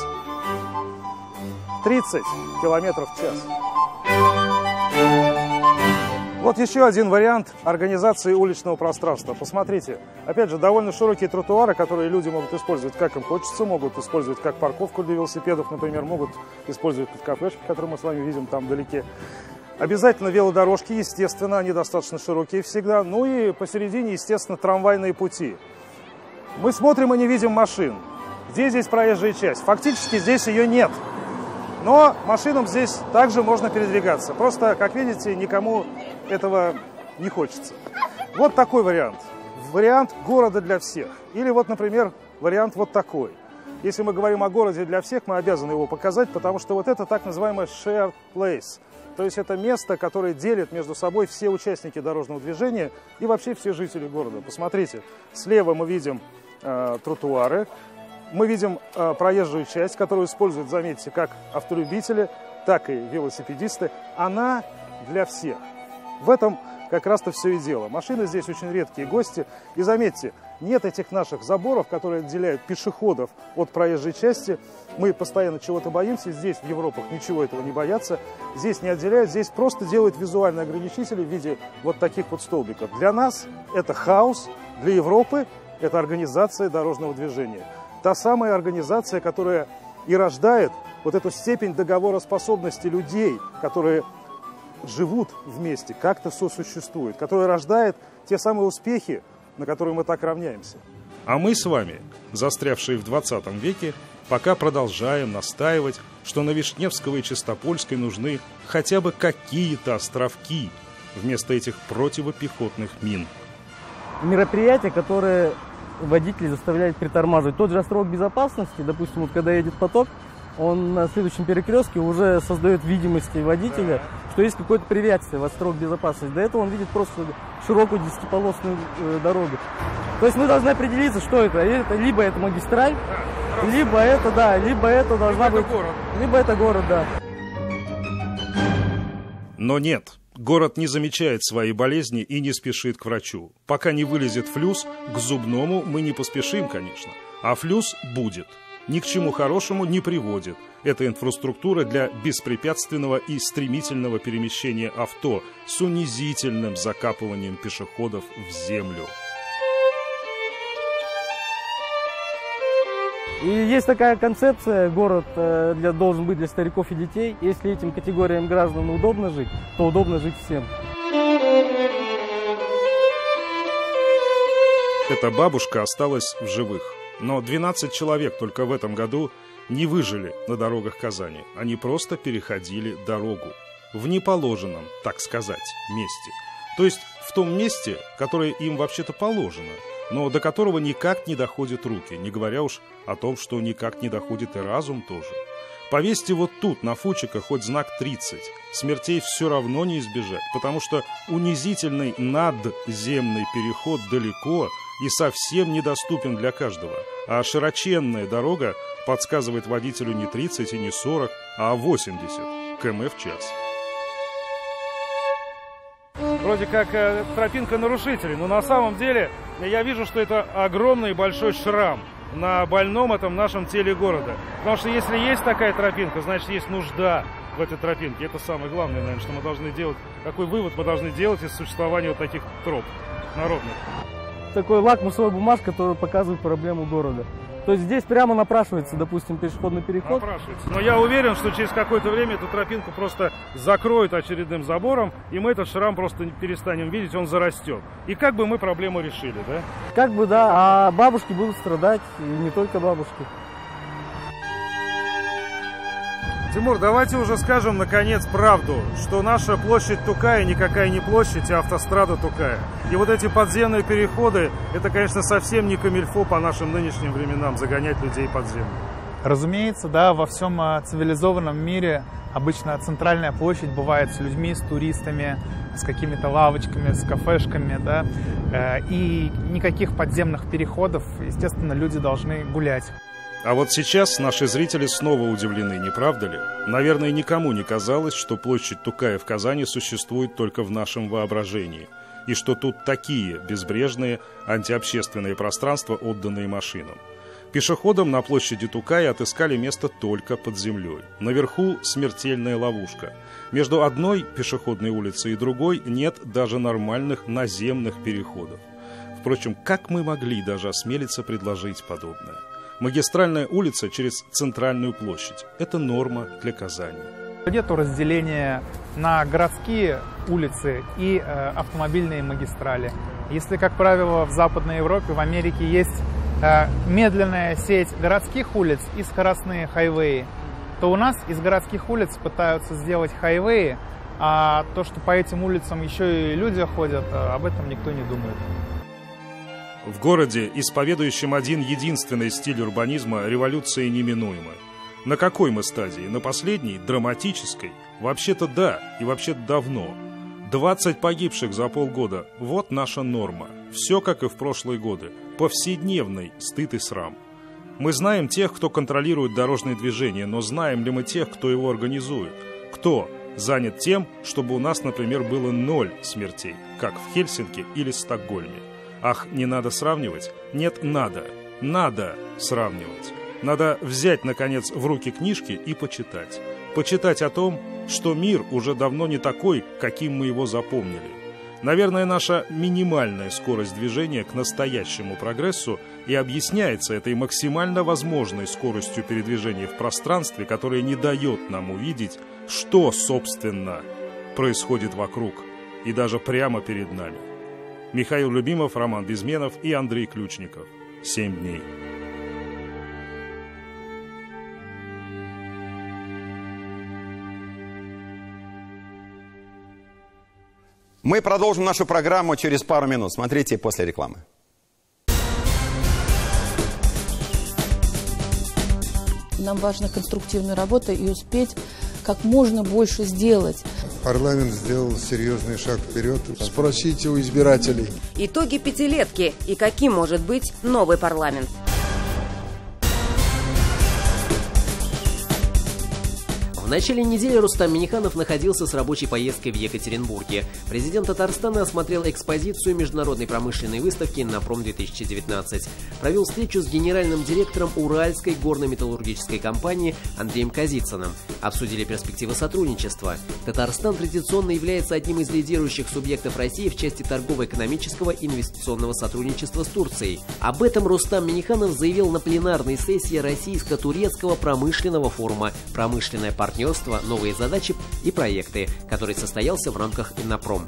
30 километров в час. Вот еще один вариант организации уличного пространства. Посмотрите, опять же, довольно широкие тротуары, которые люди могут использовать как им хочется, могут использовать как парковку для велосипедов, например, могут использовать как кафешки, которые мы с вами видим там вдалеке. Обязательно велодорожки, естественно, они достаточно широкие всегда. Ну и посередине, естественно, трамвайные пути. Мы смотрим и не видим машин. Где здесь проезжая часть? Фактически здесь ее нет. Но машинам здесь также можно передвигаться. Просто, как видите, никому этого не хочется. Вот такой вариант. Вариант города для всех. Или вот, например, вариант вот такой. Если мы говорим о городе для всех, мы обязаны его показать, потому что вот это так называемый shared place. То есть это место, которое делит между собой все участники дорожного движения и вообще все жители города. Посмотрите, слева мы видим тротуары, мы видим проезжую часть, которую используют, заметьте, как автолюбители, так и велосипедисты. Она для всех. В этом как раз-то все и дело. Машины здесь очень редкие гости. И заметьте, нет этих наших заборов, которые отделяют пешеходов от проезжей части. Мы постоянно чего-то боимся. Здесь, в Европах, ничего этого не боятся. Здесь не отделяют, здесь просто делают визуальные ограничители в виде вот таких вот столбиков. Для нас это хаос, для Европы это организация дорожного движения. Та самая организация, которая и рождает вот эту степень договороспособности людей, которые живут вместе, как-то сосуществуют, которая рождает те самые успехи, на которые мы так равняемся. А мы с вами, застрявшие в 20 веке, пока продолжаем настаивать, что на Вишневского и Чистопольской нужны хотя бы какие-то островки вместо этих противопехотных мин. Мероприятия, которые водители заставляют притормаживать. Тот же островок безопасности, допустим, вот когда едет поток, он на следующем перекрестке уже создает видимости водителя, что есть какое-то препятствие в островок безопасности. До этого он видит просто широкую 10-полосную дорогу. То есть мы должны определиться, что это. Либо это магистраль, либо это, да, либо это должна быть... Либо это город, да. Но нет. Город не замечает свои болезни и не спешит к врачу. Пока не вылезет флюс, к зубному мы не поспешим, конечно. А флюс будет. Ни к чему хорошему не приводит. Это инфраструктура для беспрепятственного и стремительного перемещения авто с унизительным закапыванием пешеходов в землю. И есть такая концепция, город должен быть для стариков и детей. Если этим категориям граждан удобно жить, то удобно жить всем. Эта бабушка осталась в живых. Но 12 человек только в этом году не выжили на дорогах Казани. Они просто переходили дорогу. В неположенном, так сказать, месте. То есть в том месте, которое им вообще-то положено, но до которого никак не доходят руки, не говоря уж о том, что никак не доходит и разум тоже. Повесьте вот тут, на фучиках, хоть знак 30. Смертей все равно не избежать, потому что унизительный надземный переход далеко и совсем недоступен для каждого. А широченная дорога подсказывает водителю не 30 и не 40, а 80 км в час. вроде как тропинка нарушителей, но на самом деле я вижу, что это огромный большой шрам на больном этом нашем теле города. Потому что если есть такая тропинка, значит есть нужда в этой тропинке. Это самое главное, наверное, что мы должны делать. Какой вывод мы должны делать из существования вот таких троп народных. Такой лакмусовая бумажка, которая показывает проблему города. То есть здесь прямо напрашивается, допустим, пешеходный переход. Напрашивается. Но я уверен, что через какое-то время эту тропинку просто закроют очередным забором, и мы этот шрам просто перестанем видеть, он зарастет. И как бы мы проблему решили, да? Как бы, да, а бабушки будут страдать, и не только бабушки. Тимур, давайте уже скажем, наконец, правду, что наша площадь Тукая никакая не площадь, а автострада Тукая. И вот эти подземные переходы, это, конечно, совсем не камильфо по нашим нынешним временам загонять людей под землю. Разумеется, да, во всем цивилизованном мире обычно центральная площадь бывает с людьми, с туристами, с какими-то лавочками, с кафешками, да, и никаких подземных переходов, естественно, люди должны гулять. А вот сейчас наши зрители снова удивлены, не правда ли? Наверное, никому не казалось, что площадь Тукая в Казани существует только в нашем воображении, и что тут такие безбрежные антиобщественные пространства, отданные машинам. Пешеходам на площади Тукая отыскали место только под землей. Наверху смертельная ловушка. Между одной пешеходной улицей и другой нет даже нормальных наземных переходов. Впрочем, как мы могли даже осмелиться предложить подобное? Магистральная улица через центральную площадь – это норма для Казани. Нету разделения на городские улицы и автомобильные магистрали. Если, как правило, в Западной Европе, в Америке есть медленная сеть городских улиц и скоростные хайвеи, то у нас из городских улиц пытаются сделать хайвеи, а то, что по этим улицам еще и люди ходят, об этом никто не думает. В городе, исповедующем один единственный стиль урбанизма, революция неминуема. На какой мы стадии? На последней? Драматической? Вообще-то да, и вообще-то давно. 20 погибших за полгода – вот наша норма. Все как и в прошлые годы. Повседневный стыд и срам. Мы знаем тех, кто контролирует дорожное движение, но знаем ли мы тех, кто его организует? Кто занят тем, чтобы у нас, например, было 0 смертей, как в Хельсинки или Стокгольме? Ах, не надо сравнивать? Нет, надо. Надо сравнивать. Надо взять, наконец, в руки книжки и почитать. Почитать о том, что мир уже давно не такой, каким мы его запомнили. Наверное, наша минимальная скорость движения к настоящему прогрессу и объясняется этой максимально возможной скоростью передвижения в пространстве, которая не дает нам увидеть, что, собственно, происходит вокруг и даже прямо перед нами. Михаил Любимов, Роман Безменов и Андрей Ключников. 7 дней. Мы продолжим нашу программу через пару минут. Смотрите после рекламы. Нам важна конструктивная работа и успеть как можно больше сделать. Парламент сделал серьезный шаг вперед. Спросите у избирателей. Итоги пятилетки и каким может быть новый парламент. В начале недели Рустам Минниханов находился с рабочей поездкой в Екатеринбурге. Президент Татарстана осмотрел экспозицию международной промышленной выставки «Иннопром-2019». Провел встречу с генеральным директором Уральской горно-металлургической компании Андреем Казицыным. Обсудили перспективы сотрудничества. Татарстан традиционно является одним из лидирующих субъектов России в части торгово-экономического и инвестиционного сотрудничества с Турцией. Об этом Рустам Минниханов заявил на пленарной сессии Российско-турецкого промышленного форума «Промышленное партнерство. Новые задачи и проекты», который состоялся в рамках Иннопром.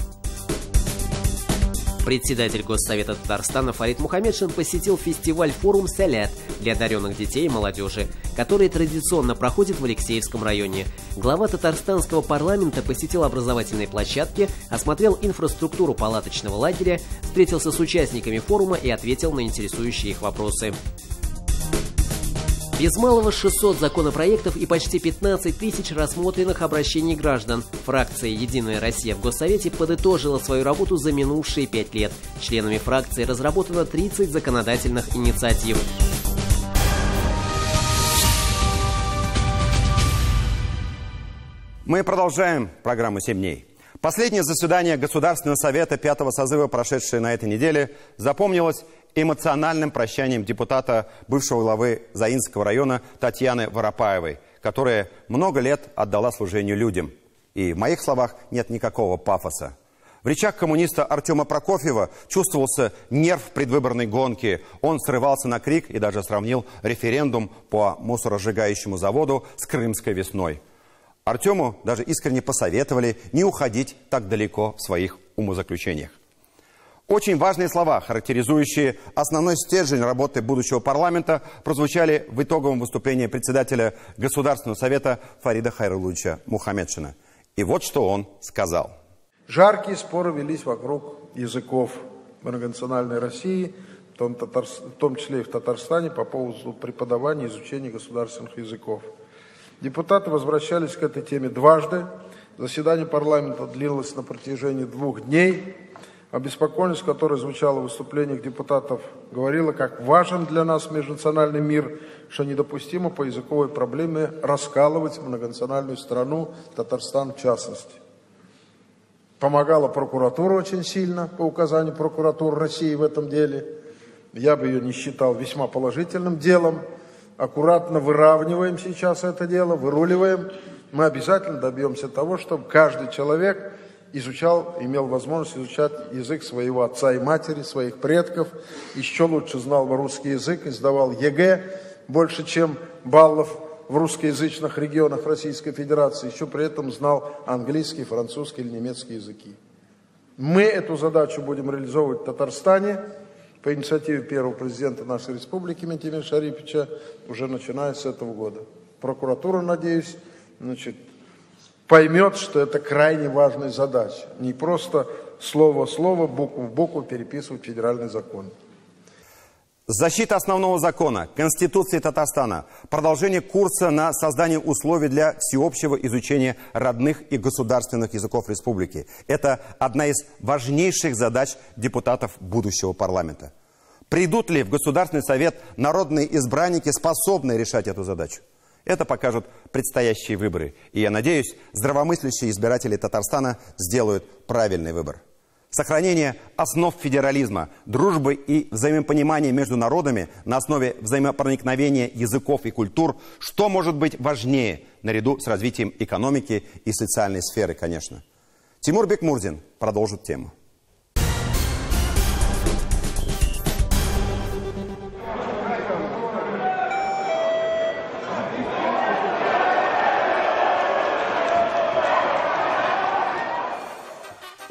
Председатель Госсовета Татарстана Фарид Мухаммедшин посетил фестиваль-форум «Салят» для одаренных детей и молодежи, который традиционно проходит в Алексеевском районе. Глава татарстанского парламента посетил образовательные площадки, осмотрел инфраструктуру палаточного лагеря, встретился с участниками форума и ответил на интересующие их вопросы. Без малого 600 законопроектов и почти 15 тысяч рассмотренных обращений граждан. Фракция «Единая Россия» в Госсовете подытожила свою работу за минувшие 5 лет. Членами фракции разработано 30 законодательных инициатив. Мы продолжаем программу «7 дней». Последнее заседание Государственного совета 5-го созыва, прошедшее на этой неделе, запомнилось эмоциональным прощанием депутата бывшего главы Заинского района Татьяны Воропаевой, которая много лет отдала служению людям. И в моих словах нет никакого пафоса. В речах коммуниста Артема Прокофьева чувствовался нерв предвыборной гонки. Он срывался на крик и даже сравнил референдум по мусоросжигающему заводу с Крымской весной. Артему даже искренне посоветовали не уходить так далеко в своих умозаключениях. Очень важные слова, характеризующие основной стержень работы будущего парламента, прозвучали в итоговом выступлении председателя Государственного совета Фарида Хайрулловича Мухаммедшина. И вот что он сказал. Жаркие споры велись вокруг языков многонациональной России, в том числе и в Татарстане, по поводу преподавания и изучения государственных языков. Депутаты возвращались к этой теме дважды. Заседание парламента длилось на протяжении 2 дней. Обеспокоенность, которая звучала в выступлениях депутатов, говорила, как важен для нас межнациональный мир, что недопустимо по языковой проблеме раскалывать многонациональную страну, Татарстан в частности. Помогала прокуратура очень сильно, по указанию прокуратуры России в этом деле. Я бы ее не считал весьма положительным делом. Аккуратно выравниваем сейчас это дело, выруливаем. Мы обязательно добьемся того, чтобы каждый человек имел возможность изучать язык своего отца и матери, своих предков. Еще лучше знал русский язык и сдавал ЕГЭ больше, чем баллов в русскоязычных регионах Российской Федерации. Еще при этом знал английский, французский или немецкий языки. Мы эту задачу будем реализовывать в Татарстане по инициативе первого президента нашей республики Ментимира Шариповича уже начиная с этого года. Прокуратура, надеюсь, поймет, что это крайне важная задача. Не просто слово в слово, букву в букву переписывать федеральный закон. Защита основного закона, Конституции Татарстана, продолжение курса на создание условий для всеобщего изучения родных и государственных языков республики. Это одна из важнейших задач депутатов будущего парламента. Придут ли в Государственный совет народные избранники, способные решать эту задачу? Это покажут предстоящие выборы. И я надеюсь, здравомыслящие избиратели Татарстана сделают правильный выбор. Сохранение основ федерализма, дружбы и взаимопонимания между народами на основе взаимопроникновения языков и культур, что может быть важнее наряду с развитием экономики и социальной сферы, конечно. Тимур Бекмурзин продолжит тему.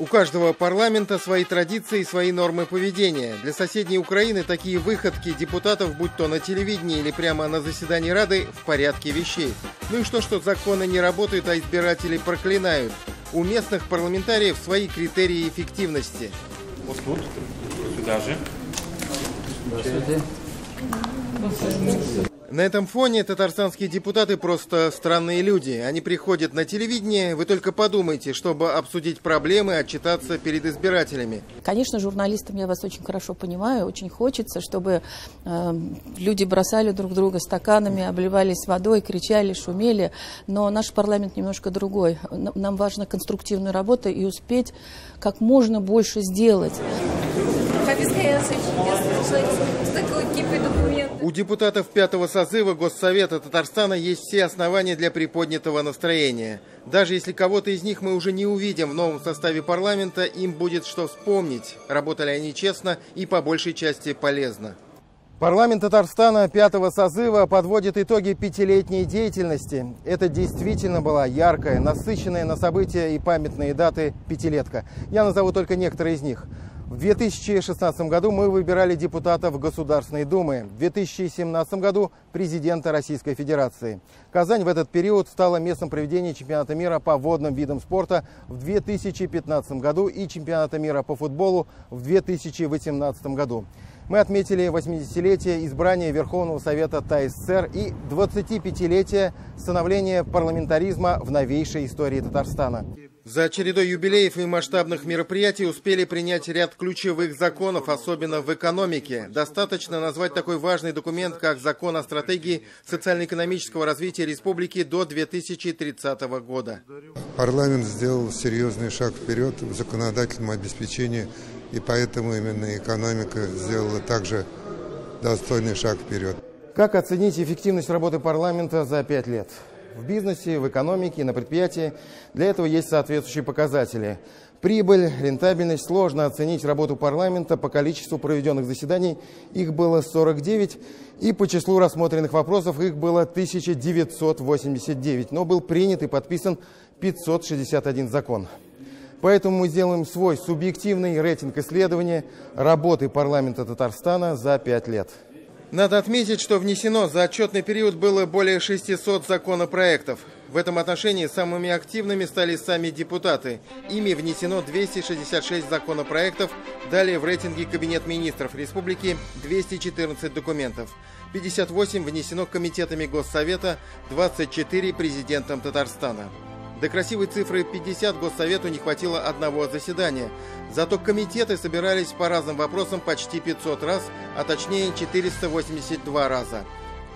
У каждого парламента свои традиции и свои нормы поведения. Для соседней Украины такие выходки депутатов, будь то на телевидении или прямо на заседании Рады, в порядке вещей. Ну и что законы не работают, а избиратели проклинают. У местных парламентариев свои критерии эффективности. Вот тут, сюда же. На этом фоне татарстанские депутаты просто странные люди. Они приходят на телевидение, вы только подумайте, чтобы обсудить проблемы, отчитаться перед избирателями. Конечно, журналистам я вас очень хорошо понимаю. Очень хочется, чтобы люди бросали друг друга стаканами, обливались водой, кричали, шумели. Но наш парламент немножко другой. Нам важна конструктивная работа и успеть как можно больше сделать. У депутатов 5-го созыва Госсовета Татарстана есть все основания для приподнятого настроения. Даже если кого-то из них мы уже не увидим в новом составе парламента, им будет что вспомнить. Работали они честно и по большей части полезно. Парламент Татарстана 5-го созыва подводит итоги 5-летней деятельности. Это действительно была яркая, насыщенная на события и памятные даты пятилетка. Я назову только некоторые из них. В 2016 году мы выбирали депутатов Государственной Думы, в 2017 году президента Российской Федерации. Казань в этот период стала местом проведения чемпионата мира по водным видам спорта в 2015 году и чемпионата мира по футболу в 2018 году. Мы отметили 80-летие избрания Верховного Совета ТАССР и 25-летие становления парламентаризма в новейшей истории Татарстана. За чередой юбилеев и масштабных мероприятий успели принять ряд ключевых законов, особенно в экономике. Достаточно назвать такой важный документ, как Закон о стратегии социально-экономического развития республики до 2030 года. Парламент сделал серьезный шаг вперед в законодательном обеспечении, и поэтому именно экономика сделала также достойный шаг вперед. Как оценить эффективность работы парламента за 5 лет? В бизнесе, в экономике, на предприятии для этого есть соответствующие показатели. Прибыль, рентабельность. Сложно оценить работу парламента по количеству проведенных заседаний. Их было 49, и по числу рассмотренных вопросов их было 1989. Но был принят и подписан 561 закон. Поэтому мы сделаем свой субъективный рейтинг исследования работы парламента Татарстана за 5 лет. Надо отметить, что внесено за отчетный период было более 600 законопроектов. В этом отношении самыми активными стали сами депутаты. Ими внесено 266 законопроектов. Далее в рейтинге Кабинет министров республики 214 документов. 58 внесено комитетами Госсовета, 24 президентом Татарстана. До красивой цифры 50 Госсовету не хватило одного заседания. Зато комитеты собирались по разным вопросам почти 500 раз, а точнее 482 раза.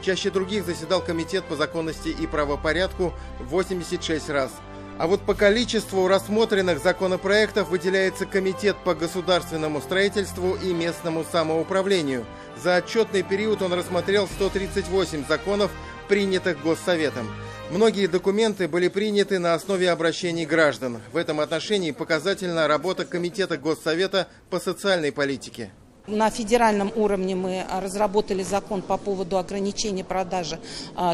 Чаще других заседал комитет по законности и правопорядку 86 раз. А вот по количеству рассмотренных законопроектов выделяется Комитет по государственному строительству и местному самоуправлению. За отчетный период он рассмотрел 138 законов, принятых Госсоветом. Многие документы были приняты на основе обращений граждан. В этом отношении показательна работа Комитета Госсовета по социальной политике. На федеральном уровне мы разработали закон по поводу ограничения продажи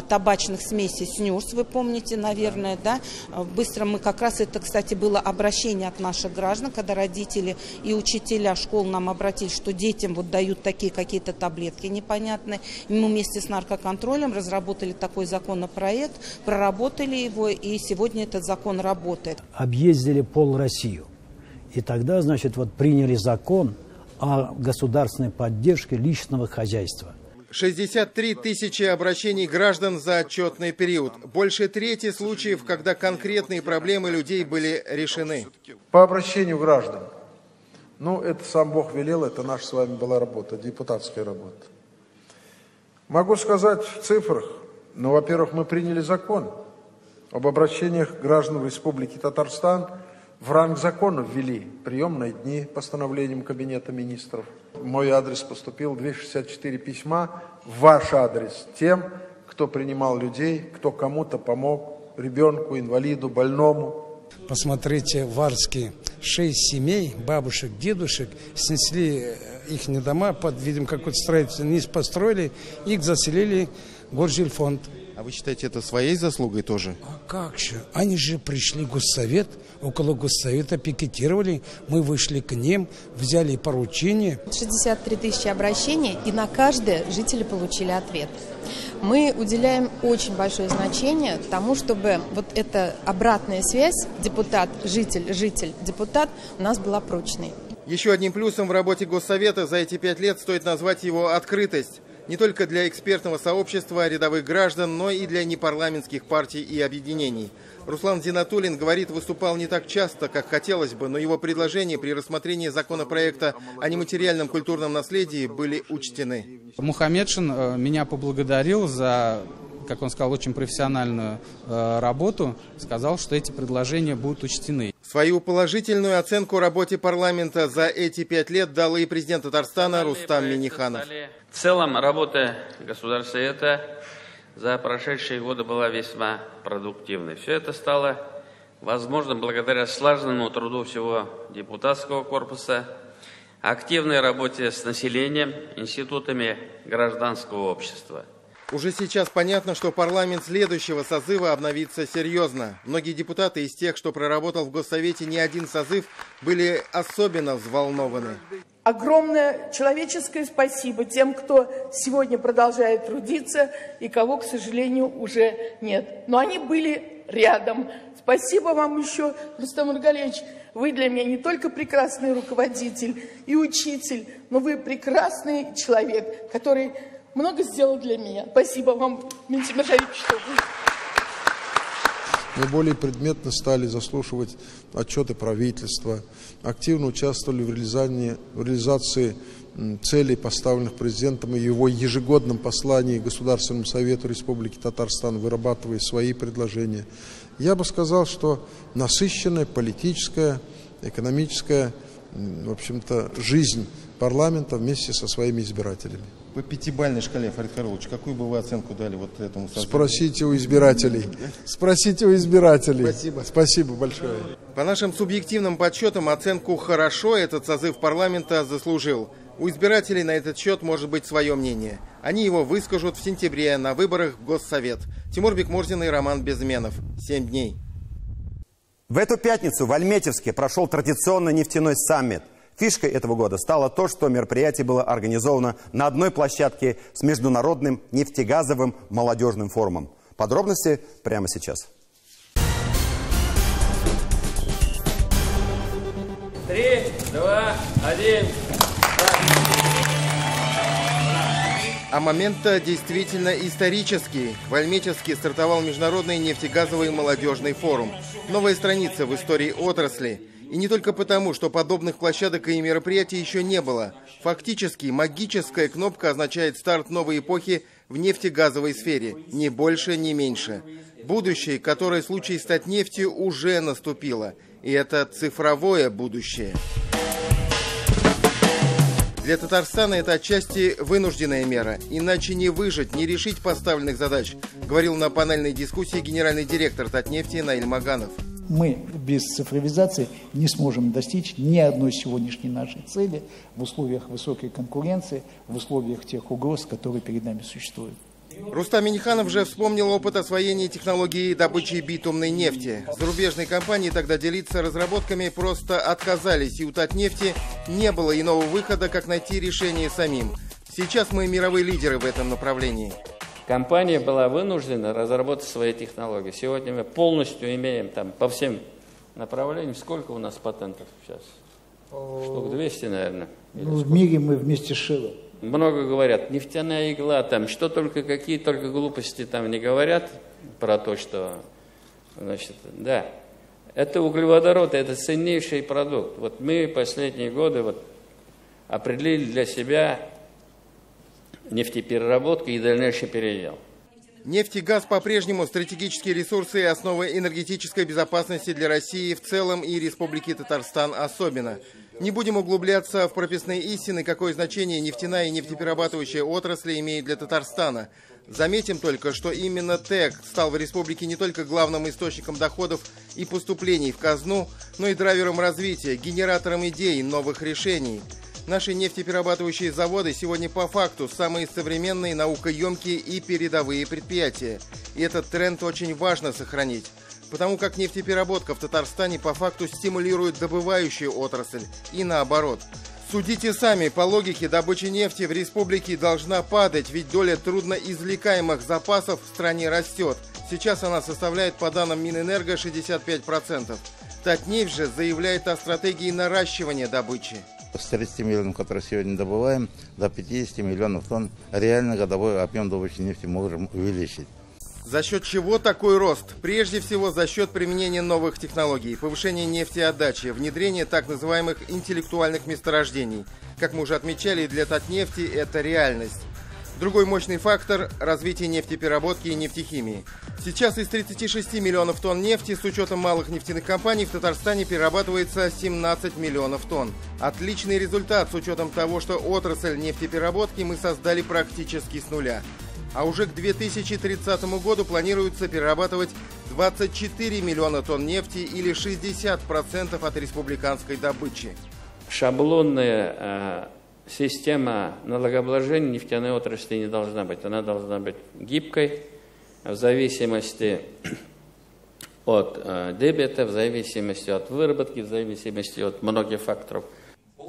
табачных смесей снюс, вы помните, наверное, да? Быстро мы как раз, это, кстати, было обращение от наших граждан, когда родители и учителя школ нам обратились, что детям вот дают такие какие-то таблетки непонятные. И мы вместе с наркоконтролем разработали такой законопроект, проработали его, и сегодня этот закон работает. Объездили пол Россию. И тогда, значит, вот приняли закон о государственной поддержке личного хозяйства. 63 тысячи обращений граждан за отчетный период. Больше трети случаев, когда конкретные проблемы людей были решены. По обращению граждан. Это сам Бог велел, это наша с вами была работа, депутатская работа. Могу сказать в цифрах. Во-первых, мы приняли закон об обращениях граждан в Республике Татарстан. В ранг закона ввели приемные дни постановлением Кабинета министров. В мой адрес поступило 264 письма в ваш адрес тем, кто принимал людей, кто кому-то помог, ребенку, инвалиду, больному. Посмотрите, в Арске 6 семей, бабушек, дедушек, снесли их дома, под видом какой-то строительства, не построили, их заселили в Горжильфонд. А вы считаете, это своей заслугой тоже? А как же? Они же пришли в Госсовет, около Госсовета пикетировали, мы вышли к ним, взяли поручение. 63 тысячи обращений, и на каждое жители получили ответ. Мы уделяем очень большое значение тому, чтобы вот эта обратная связь депутат-житель, житель-депутат у нас была прочной. Еще одним плюсом в работе Госсовета за эти 5 лет стоит назвать его открытость. Не только для экспертного сообщества, рядовых граждан, но и для непарламентских партий и объединений. Руслан Зинатуллин, говорит, выступал не так часто, как хотелось бы, но его предложения при рассмотрении законопроекта о нематериальном культурном наследии были учтены. Мухаммедшин меня поблагодарил за, как он сказал, очень профессиональную работу. Сказал, что эти предложения будут учтены. Свою положительную оценку работе парламента за эти 5 лет дал и президент Татарстана Рустам Минниханов. В целом, работа Госсовета за прошедшие годы была весьма продуктивной. Все это стало возможным благодаря слаженному труду всего депутатского корпуса, активной работе с населением, институтами гражданского общества. Уже сейчас понятно, что парламент следующего созыва обновится серьезно. Многие депутаты из тех, что проработал в Госсовете не один созыв, были особенно взволнованы. Огромное человеческое спасибо тем, кто сегодня продолжает трудиться и кого, к сожалению, уже нет. Но они были рядом. Спасибо вам еще, Рустам Нургалиевич. Вы для меня не только прекрасный руководитель и учитель, но вы прекрасный человек, который много сделал для меня. Спасибо вам, Ментимир Шарипович, что вы. наиболее предметно стали заслушивать отчеты правительства, активно участвовали в реализации целей, поставленных президентом, и его ежегодном послании Государственному Совету Республики Татарстан, вырабатывая свои предложения. Я бы сказал, что насыщенная политическая, экономическая, в общем-то, жизнь парламента вместе со своими избирателями. По пятибалльной шкале, Фарид Карлович, какую бы вы оценку дали вот этому созыву? Спросите у избирателей. Спросите у избирателей. Спасибо. Спасибо большое. По нашим субъективным подсчетам, оценку «хорошо» этот созыв парламента заслужил. У избирателей на этот счет может быть свое мнение. Они его выскажут в сентябре на выборах в Госсовет. Тимур Бекмурзин и Роман Безменов. 7 дней. В эту пятницу в Альметьевске прошел традиционный нефтяной саммит. Фишкой этого года стало то, что мероприятие было организовано на одной площадке с Международным нефтегазовым молодежным форумом. Подробности прямо сейчас. 3, 2, 1. А момент-то действительно исторический. В Альметьевске стартовал Международный нефтегазовый молодежный форум. Новая страница в истории отрасли. И не только потому, что подобных площадок и мероприятий еще не было. Фактически магическая кнопка означает старт новой эпохи в нефтегазовой сфере. Ни больше, ни меньше. Будущее, которое в случае стать нефтью, уже наступило. И это цифровое будущее. Для Татарстана это отчасти вынужденная мера. Иначе не выжить, не решить поставленных задач, говорил на панельной дискуссии генеральный директор Татнефти Наиль Маганов. Мы без цифровизации не сможем достичь ни одной сегодняшней нашей цели в условиях высокой конкуренции, в условиях тех угроз, которые перед нами существуют. Рустам Минниханов же вспомнил опыт освоения технологии добычи битумной нефти. Зарубежные компании тогда делиться разработками просто отказались, и у Татнефти не было иного выхода, как найти решение самим. Сейчас мы мировые лидеры в этом направлении. Компания была вынуждена разработать свои технологии. Сегодня мы полностью имеем там по всем направлениям. Сколько у нас патентов сейчас? Штук 200, наверное. В мире мы вместе с Шеллом. Много говорят, нефтяная игла, там, что только, какие только глупости там не говорят про то, что, значит, да, это углеводород, это ценнейший продукт. Вот мы последние годы вот определили для себя нефтепереработку и дальнейший передел. Нефть и газ по-прежнему стратегические ресурсы и основа энергетической безопасности для России в целом и Республики Татарстан особенно. Не будем углубляться в прописные истины, какое значение нефтяная и нефтеперерабатывающая отрасли имеют для Татарстана. Заметим только, что именно ТЭК стал в республике не только главным источником доходов и поступлений в казну, но и драйвером развития, генератором идей, новых решений. Наши нефтеперерабатывающие заводы сегодня по факту самые современные, наукоемкие и передовые предприятия. И этот тренд очень важно сохранить, потому как нефтепереработка в Татарстане по факту стимулирует добывающую отрасль и наоборот. Судите сами, по логике добыча нефти в республике должна падать, ведь доля трудноизвлекаемых запасов в стране растет. Сейчас она составляет, по данным Минэнерго, 65%. Татнефть же заявляет о стратегии наращивания добычи. С 30 миллионов, которые сегодня добываем, до 50 миллионов тонн реально годовой объем добычи нефти можем увеличить. За счет чего такой рост? Прежде всего за счет применения новых технологий, повышения нефтеотдачи, внедрения так называемых интеллектуальных месторождений. Как мы уже отмечали, для Татнефти это реальность. Другой мощный фактор – развитие нефтепереработки и нефтехимии. Сейчас из 36 миллионов тонн нефти с учетом малых нефтяных компаний в Татарстане перерабатывается 17 миллионов тонн. Отличный результат с учетом того, что отрасль нефтепереработки мы создали практически с нуля. А уже к 2030 году планируется перерабатывать 24 миллиона тонн нефти или 60% от республиканской добычи. Шаблонная система налогообложения нефтяной отрасли не должна быть. Она должна быть гибкой в зависимости от дебета, в зависимости от выработки, в зависимости от многих факторов.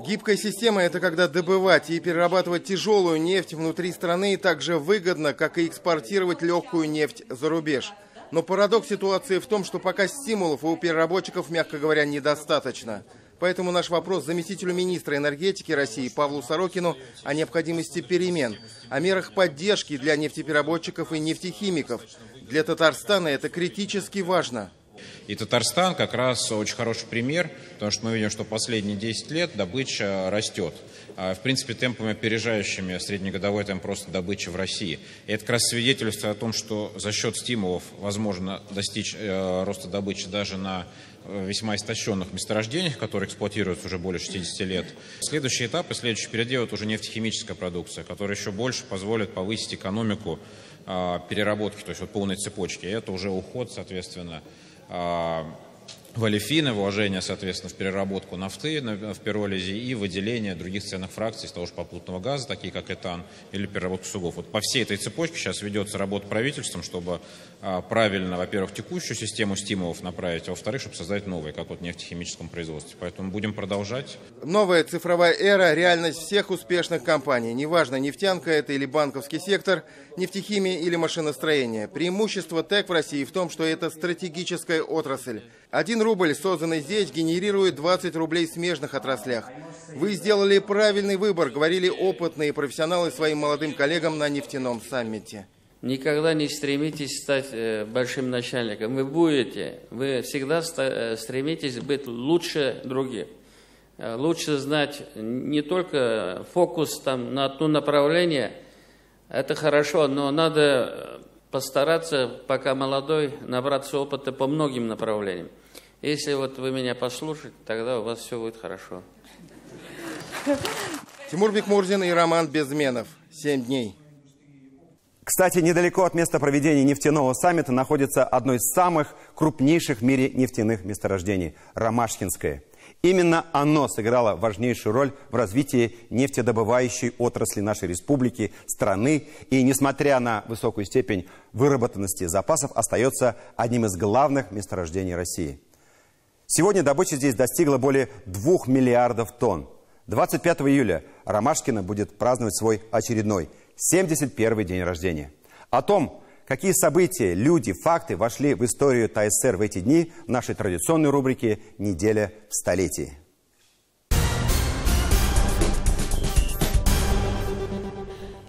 Гибкая система – это когда добывать и перерабатывать тяжелую нефть внутри страны так же выгодно, как и экспортировать легкую нефть за рубеж. Но парадокс ситуации в том, что пока стимулов у переработчиков, мягко говоря, недостаточно. Поэтому наш вопрос заместителю министра энергетики России Павлу Сорокину о необходимости перемен, о мерах поддержки для нефтепереработчиков и нефтехимиков. Для Татарстана это критически важно. И Татарстан как раз очень хороший пример, потому что мы видим, что последние 10 лет добыча растет. В принципе, темпами опережающими среднегодовой темп роста добычи в России. И это как раз свидетельствует о том, что за счет стимулов возможно достичь роста добычи даже на весьма истощенных месторождениях, которые эксплуатируются уже более 60 лет. Следующий этап и следующий передел – это уже нефтехимическая продукция, которая еще больше позволит повысить экономику переработки, то есть вот полной цепочки. И это уже уход, соответственно, в олефины, вложение, соответственно, в переработку нафты в пиролизе и выделение других ценных фракций из того же попутного газа, такие как этан, или переработку сугов. Вот по всей этой цепочке сейчас ведется работа правительством, чтобы правильно, во-первых, текущую систему стимулов направить, а во-вторых, чтобы создать новые, как вот в нефтехимическом производстве. Поэтому будем продолжать. Новая цифровая эра – реальность всех успешных компаний. Неважно, нефтянка это или банковский сектор, нефтехимия или машиностроение. Преимущество ТЭК в России в том, что это стратегическая отрасль. 1 рубль, созданный здесь, генерирует 20 рублей в смежных отраслях. Вы сделали правильный выбор, говорили опытные профессионалы своим молодым коллегам на нефтяном саммите. Никогда не стремитесь стать большим начальником. Вы всегда стремитесь быть лучше других. Лучше знать не только фокус там, на одно направление, это хорошо, но надо постараться, пока молодой, набраться опыта по многим направлениям. Если вот вы меня послушаете, тогда у вас все будет хорошо. Тимур Бекмурзин и Роман Безменов. 7 дней. Кстати, недалеко от места проведения нефтяного саммита находится одно из самых крупнейших в мире нефтяных месторождений – Ромашкинское. Именно оно сыграло важнейшую роль в развитии нефтедобывающей отрасли нашей республики, страны, и, несмотря на высокую степень выработанности запасов, остается одним из главных месторождений России. Сегодня добыча здесь достигла более 2 миллиардов тонн. 25 июля Ромашкино будет праздновать свой очередной 71-й день рождения. О том, какие события, люди, факты вошли в историю ТАССР в эти дни, в нашей традиционной рубрике «Неделя в столетии».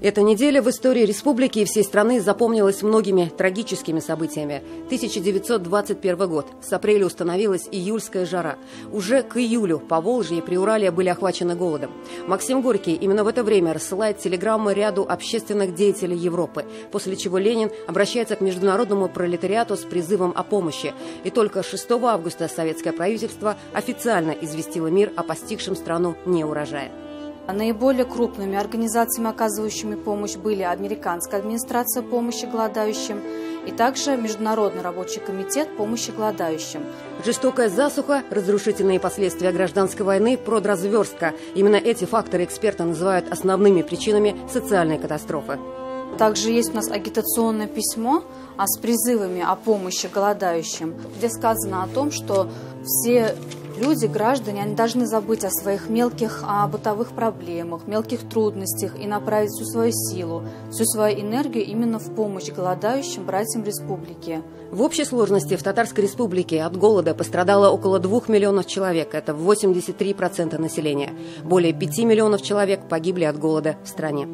Эта неделя в истории республики и всей страны запомнилась многими трагическими событиями. 1921 год. С апреля установилась июльская жара. Уже к июлю Поволжье и Приуралье были охвачены голодом. Максим Горький именно в это время рассылает телеграммы ряду общественных деятелей Европы, после чего Ленин обращается к международному пролетариату с призывом о помощи. И только 6 августа советское правительство официально известило мир о постигшем страну неурожае. Наиболее крупными организациями, оказывающими помощь, были Американская администрация помощи голодающим и также Международный рабочий комитет помощи голодающим. Жестокая засуха, разрушительные последствия гражданской войны, продразверстка. Именно эти факторы эксперты называют основными причинами социальной катастрофы. Также есть у нас агитационное письмо с призывами о помощи голодающим, где сказано о том, что все люди, граждане, они должны забыть о своих мелких бытовых проблемах, мелких трудностях и направить всю свою силу, всю свою энергию именно в помощь голодающим братьям республики. В общей сложности в Татарской республике от голода пострадало около 2 миллионов человек, это 83% населения. Более 5 миллионов человек погибли от голода в стране.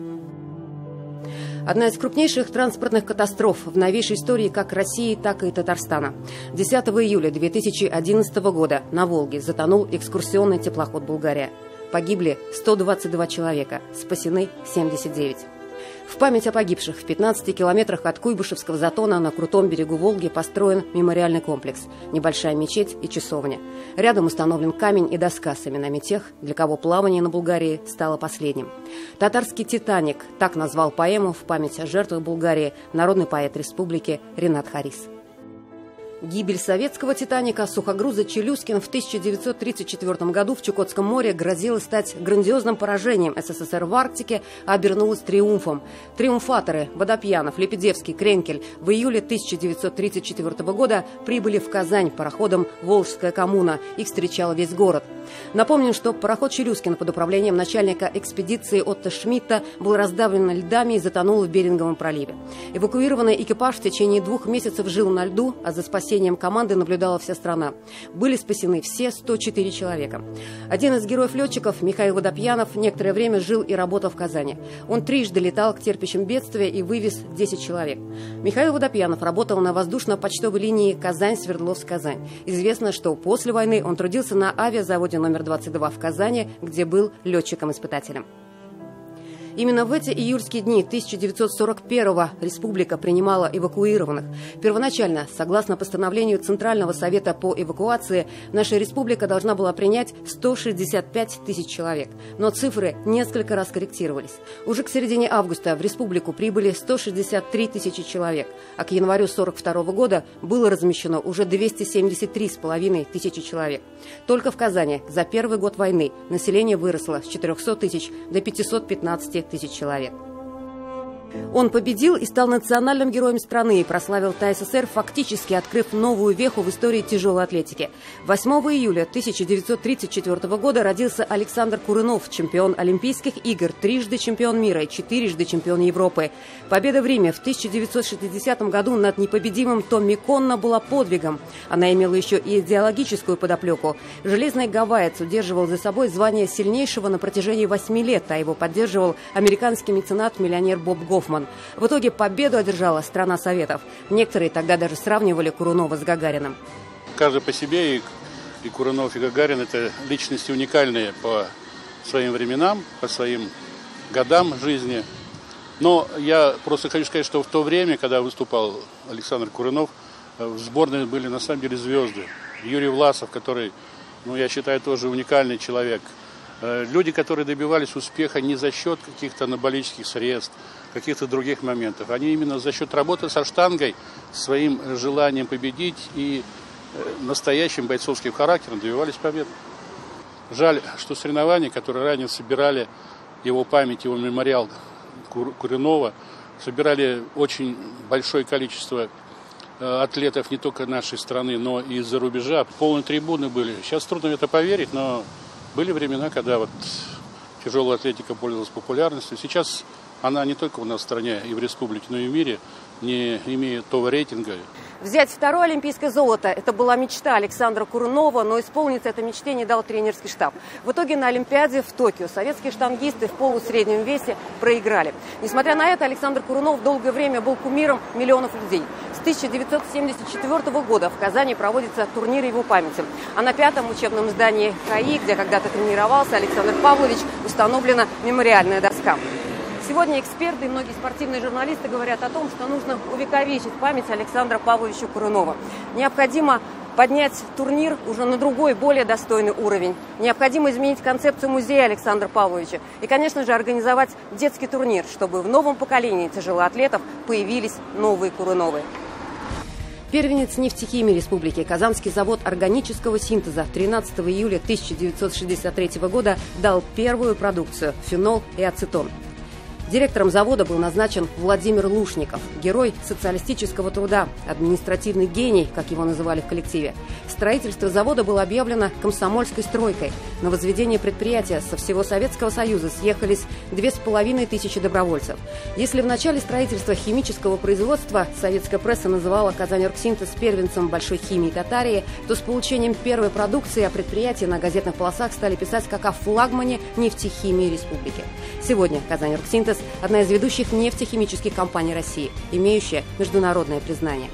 Одна из крупнейших транспортных катастроф в новейшей истории как России, так и Татарстана. 10 июля 2011 года на Волге затонул экскурсионный теплоход «Булгария». Погибли 122 человека, спасены 79. В память о погибших в 15 километрах от Куйбышевского затона на крутом берегу Волги построен мемориальный комплекс, небольшая мечеть и часовня. Рядом установлен камень и доска с именами тех, для кого плавание на Булгарии стало последним. «Татарский Титаник» – так назвал поэму в память о жертвах Булгарии народный поэт республики Ринат Харис. Гибель советского «Титаника» сухогруза «Челюскин» в 1934 году в Чукотском море грозила стать грандиозным поражением СССР в Арктике, а обернулась триумфом. Триумфаторы Водопьянов, Лепедевский, Кренкель в июле 1934 года прибыли в Казань пароходом «Волжская коммуна». Их встречал весь город. Напомним, что пароход «Челюскин» под управлением начальника экспедиции Отто Шмидта был раздавлен льдами и затонул в Беринговом проливе. Эвакуированный экипаж в течение 2 месяцев жил на льду, а за спасение спасением команды наблюдала вся страна. Были спасены все 104 человека. Один из героев-летчиков, Михаил Водопьянов, некоторое время жил и работал в Казани. Он трижды летал к терпящим бедствия и вывез 10 человек. Михаил Водопьянов работал на воздушно-почтовой линии Казань-Свердловск-Казань. Известно, что после войны он трудился на авиазаводе номер 22 в Казани, где был летчиком-испытателем. Именно в эти июльские дни 1941-го республика принимала эвакуированных. Первоначально, согласно постановлению Центрального совета по эвакуации, наша республика должна была принять 165 тысяч человек. Но цифры несколько раз корректировались. Уже к середине августа в республику прибыли 163 тысячи человек, а к январю 1942 года было размещено уже 273,5 тысячи человек. Только в Казани за первый год войны население выросло с 400 тысяч до 515 тысяч человек. Он победил и стал национальным героем страны и прославил ТАССР, фактически открыв новую веху в истории тяжелой атлетики. 8 июля 1934 года родился Александр Курынов, чемпион Олимпийских игр, трижды чемпион мира и четырежды чемпион Европы. Победа в Риме в 1960 году над непобедимым Томми Конно была подвигом. Она имела еще и идеологическую подоплеку. Железный гавайец удерживал за собой звание сильнейшего на протяжении 8 лет, а его поддерживал американский меценат-миллионер Боб Гофман. В итоге победу одержала страна Советов. Некоторые тогда даже сравнивали Курынова с Гагариным. Каждый по себе, и Курынов, и Гагарин – это личности уникальные по своим временам, по своим годам жизни. Но я просто хочу сказать, что в то время, когда выступал Александр Курынов, в сборной были на самом деле звезды. Юрий Власов, который, я считаю, тоже уникальный человек. Люди, которые добивались успеха не за счет каких-то анаболических средств, каких-то других моментов. Они именно за счет работы со штангой, своим желанием победить и настоящим бойцовским характером добивались победы. Жаль, что соревнования, которые ранее собирали его память, его мемориал Курынова, собирали очень большое количество атлетов не только нашей страны, но и из-за рубежа. Полные трибуны были. Сейчас трудно в это поверить, но были времена, когда тяжелая атлетика пользовалась популярностью. Сейчас она не только у нас в стране и в республике, но и в мире не имеет того рейтинга. Взять второе олимпийское золото – это была мечта Александра Курынова, но исполниться этой мечте не дал тренерский штаб. В итоге на Олимпиаде в Токио советские штангисты в полусреднем весе проиграли. Несмотря на это, Александр Курынов долгое время был кумиром миллионов людей. С 1974 года в Казани проводится турнир его памяти. А на 5-м учебном здании КАИ, где когда-то тренировался Александр Павлович, установлена мемориальная доска. Сегодня эксперты и многие спортивные журналисты говорят о том, что нужно увековечить память Александра Павловича Курынова. Необходимо поднять турнир уже на другой, более достойный уровень. Необходимо изменить концепцию музея Александра Павловича. И, конечно же, организовать детский турнир, чтобы в новом поколении тяжелоатлетов появились новые Курыновы. Первенец нефтехимии республики, Казанский завод органического синтеза 13 июля 1963 года дал первую продукцию – фенол и ацетон. Директором завода был назначен Владимир Лушников, герой социалистического труда, административный гений, как его называли в коллективе. Строительство завода было объявлено комсомольской стройкой. На возведение предприятия со всего Советского Союза съехались 2500 добровольцев. Если в начале строительства химического производства советская пресса называла Казань-Оргсинтез первенцем большой химии Татарии, то с получением первой продукции о предприятии на газетных полосах стали писать как о флагмане нефтехимии республики. Сегодня Казань-Оргсинтез – одна из ведущих нефтехимических компаний России, имеющая международное признание.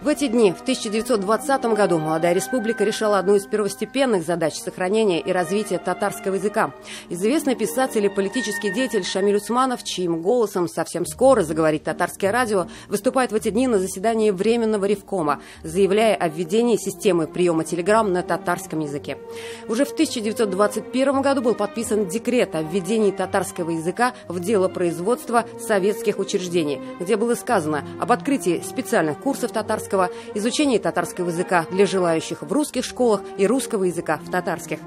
В эти дни, в 1920 году, молодая республика решала одну из первостепенных задач сохранения и развития татарского языка. Известный писатель и политический деятель Шамиль Усманов, чьим голосом совсем скоро заговорит татарское радио, выступает в эти дни на заседании Временного ревкома, заявляя о введении системы приема телеграмм на татарском языке. Уже в 1921 году был подписан декрет о введении татарского языка в дело производства советских учреждений, где было сказано об открытии специальных курсов татарского, изучение татарского языка для желающих в русских школах и русского языка в татарских.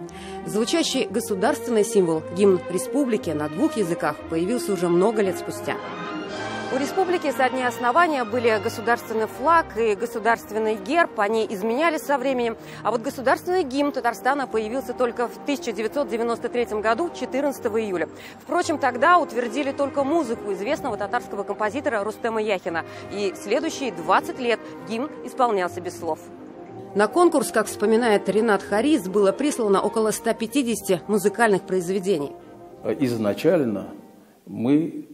Звучащий государственный символ гимн республики на 2 языках появился уже много лет спустя. У республики со дня основания были государственный флаг и государственный герб. Они изменялись со временем. А вот государственный гимн Татарстана появился только в 1993 году, 14 июля. Впрочем, тогда утвердили только музыку известного татарского композитора Рустема Яхина. И следующие 20 лет гимн исполнялся без слов. На конкурс, как вспоминает Ринат Харис, было прислано около 150 музыкальных произведений. Изначально мы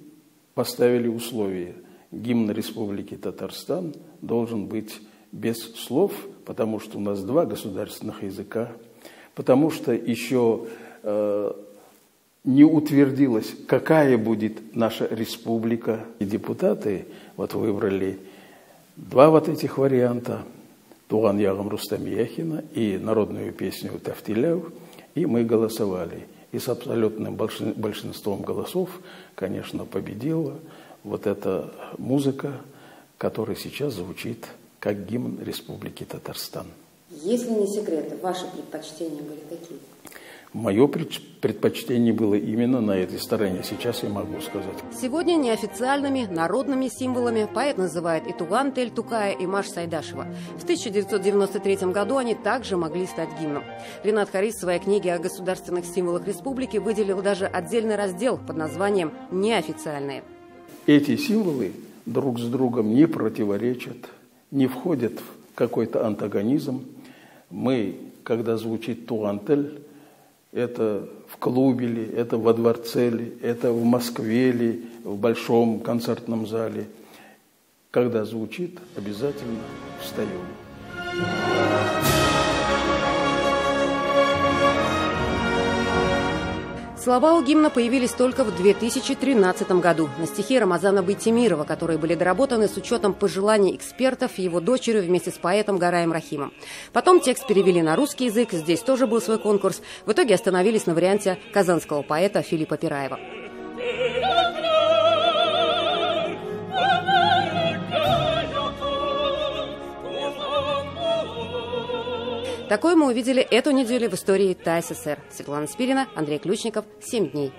поставили условие: гимн Республики Татарстан должен быть без слов, потому что у нас два государственных языка, потому что еще не утвердилось, какая будет наша республика. И депутаты выбрали два этих варианта: «Туган ягам Рустам Яхина» и народную песню «Тафтиляв», и мы голосовали. И с абсолютным большинством голосов, конечно, победила эта музыка, которая сейчас звучит как гимн Республики Татарстан. Если не секрет, ваши предпочтения были какие? Мое предпочтение было именно на этой стороне, сейчас я могу сказать. Сегодня неофициальными народными символами поэт называет и Туган Тель-Тукая, и Маш Сайдашева. В 1993 году они также могли стать гимном. Ринат Харис в своей книге о государственных символах республики выделил даже отдельный раздел под названием «Неофициальные». Эти символы друг с другом не противоречат, не входят в какой-то антагонизм. Мы, когда звучит Туган Тель, это в клубе ли, это во дворце ли, это в Москве ли, в большом концертном зале. Когда звучит, обязательно встаем. Слова у гимна появились только в 2013 году на стихи Рамазана Байтимирова, которые были доработаны с учетом пожеланий экспертов его дочерью вместе с поэтом Гараем Рахимом. Потом текст перевели на русский язык, здесь тоже был свой конкурс. В итоге остановились на варианте казанского поэта Филиппа Пираева. Такое мы увидели эту неделю в истории ТАССР. Светлана Спирина, Андрей Ключников. 7 дней.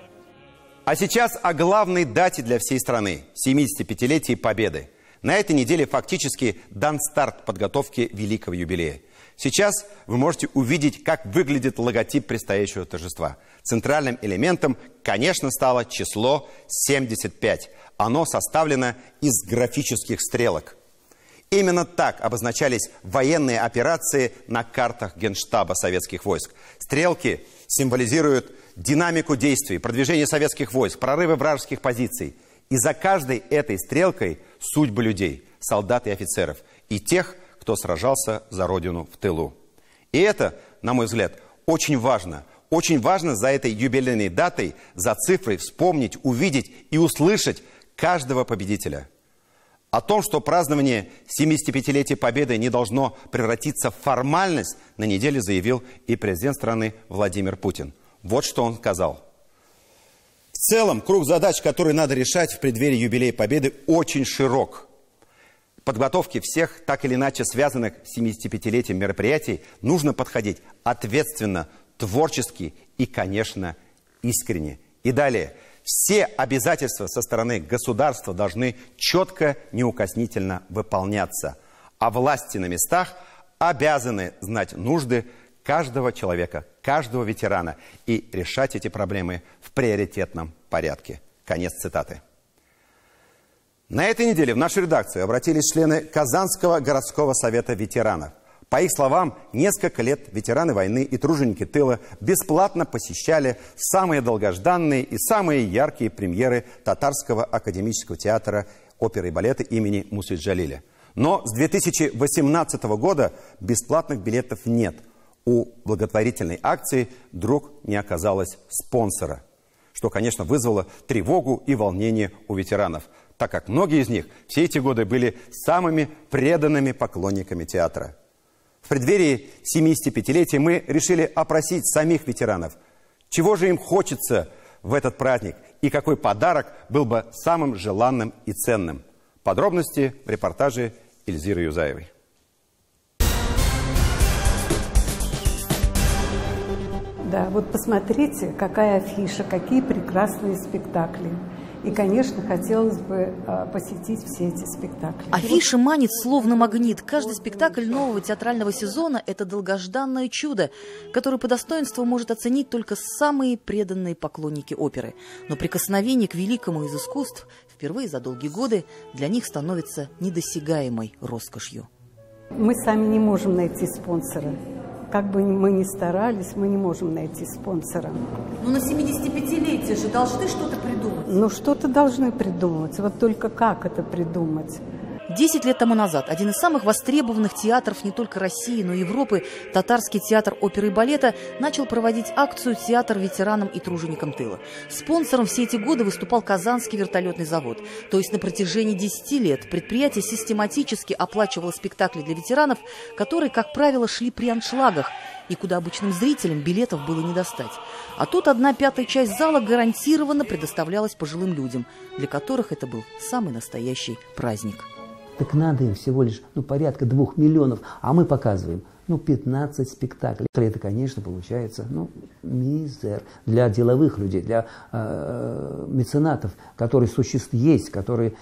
А сейчас о главной дате для всей страны – 75-летии Победы. На этой неделе фактически дан старт подготовке великого юбилея. Сейчас вы можете увидеть, как выглядит логотип предстоящего торжества. Центральным элементом, конечно, стало число 75. Оно составлено из графических стрелок. Именно так обозначались военные операции на картах Генштаба советских войск. Стрелки символизируют динамику действий, продвижение советских войск, прорывы вражеских позиций. И за каждой этой стрелкой судьбы людей, солдат и офицеров, и тех, кто сражался за родину в тылу. И это, на мой взгляд, очень важно. Очень важно за этой юбилейной датой, за цифрой вспомнить, увидеть и услышать каждого победителя. О том, что празднование 75-летия Победы не должно превратиться в формальность, на неделе заявил и президент страны Владимир Путин. Вот что он сказал. В целом, круг задач, которые надо решать в преддверии юбилея Победы, очень широк. К подготовке всех так или иначе связанных с 75-летием мероприятий нужно подходить ответственно, творчески и, конечно, искренне. И далее. Все обязательства со стороны государства должны четко, неукоснительно выполняться. А власти на местах обязаны знать нужды каждого человека, каждого ветерана и решать эти проблемы в приоритетном порядке. Конец цитаты. На этой неделе в нашу редакцию обратились члены Казанского городского совета ветеранов. По их словам, несколько лет ветераны войны и труженики тыла бесплатно посещали самые долгожданные и самые яркие премьеры Татарского академического театра оперы и балета имени Мусид Джалиля. Но с 2018 года бесплатных билетов нет. У благотворительной акции вдруг не оказалось спонсора, что, конечно, вызвало тревогу и волнение у ветеранов, так как многие из них все эти годы были самыми преданными поклонниками театра. В преддверии 75-летия мы решили опросить самих ветеранов, чего же им хочется в этот праздник и какой подарок был бы самым желанным и ценным. Подробности в репортаже Эльзиры Юзаевой. Да, вот посмотрите, какая афиша, какие прекрасные спектакли. И, конечно, хотелось бы посетить все эти спектакли. Афиша манит словно магнит. Каждый спектакль нового театрального сезона – это долгожданное чудо, которое по достоинству может оценить только самые преданные поклонники оперы. Но прикосновение к великому из искусств впервые за долгие годы для них становится недосягаемой роскошью. Мы сами не можем найти спонсора. Как бы мы ни старались, мы не можем найти спонсора. Но на 75-летие же должны что-то придумать. Ну, что-то должны придумать. Вот только как это придумать? 10 лет тому назад один из самых востребованных театров не только России, но и Европы, Татарский театр оперы и балета, начал проводить акцию «Театр ветеранам и труженикам тыла». Спонсором все эти годы выступал Казанский вертолетный завод. То есть на протяжении 10 лет предприятие систематически оплачивало спектакли для ветеранов, которые, как правило, шли при аншлагах, и куда обычным зрителям билетов было не достать. А тут 1/5 часть зала гарантированно предоставлялась пожилым людям, для которых это был самый настоящий праздник. Так надо им всего лишь порядка 2 миллионов, а мы показываем 15 спектаклей. Это, конечно, получается мизер для деловых людей, для меценатов, которые есть, которые...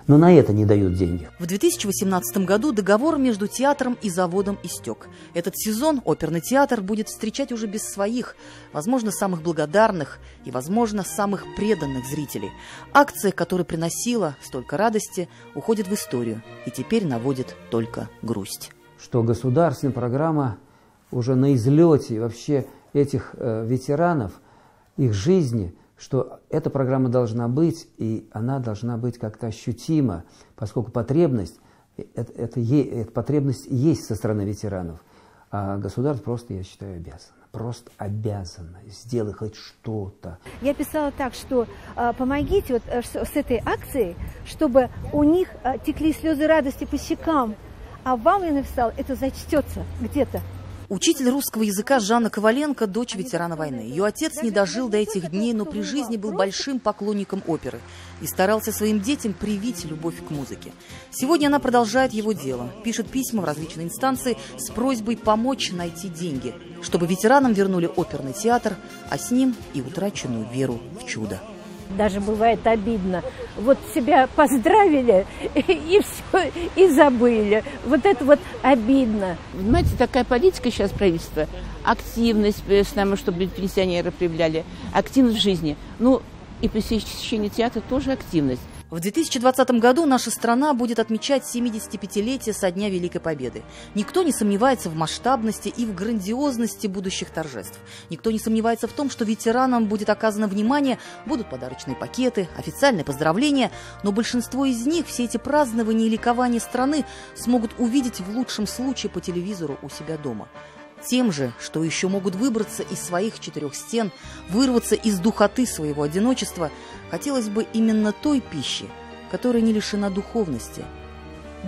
Но на это не дают деньги. В 2018 году договор между театром и заводом истек. Этот сезон оперный театр будет встречать уже без своих, возможно, самых благодарных и, возможно, самых преданных зрителей. Акция, которая приносила столько радости, уходит в историю и теперь наводит только грусть. Что государственная программа уже на излете вообще этих ветеранов, их жизни, что эта программа должна быть, и она должна быть как-то ощутима, поскольку потребность есть со стороны ветеранов. А государство просто, я считаю, обязано сделать хоть что-то. Я писала так, что помогите с этой акцией, чтобы у них текли слезы радости по щекам, а вам, я написала, это зачтется где-то. Учитель русского языка Жанна Коваленко – дочь ветерана войны. Ее отец не дожил до этих дней, но при жизни был большим поклонником оперы и старался своим детям привить любовь к музыке. Сегодня она продолжает его дело, пишет письма в различные инстанции с просьбой помочь найти деньги, чтобы ветеранам вернули оперный театр, а с ним и утраченную веру в чудо. Даже бывает обидно. Вот себя поздравили и все, и забыли. Вот это вот обидно. Понимаете, такая политика сейчас правительства. Активность с нами, чтобы пенсионеры проявляли. Активность в жизни. И посещение театра тоже активность. В 2020 году наша страна будет отмечать 75-летие со Дня Великой Победы. Никто не сомневается в масштабности и в грандиозности будущих торжеств. Никто не сомневается в том, что ветеранам будет оказано внимание, будут подарочные пакеты, официальные поздравления. Но большинство из них все эти празднования и ликования страны смогут увидеть в лучшем случае по телевизору у себя дома. Тем же, что еще могут выбраться из своих 4 стен, вырваться из духоты своего одиночества, хотелось бы именно той пищи, которая не лишена духовности.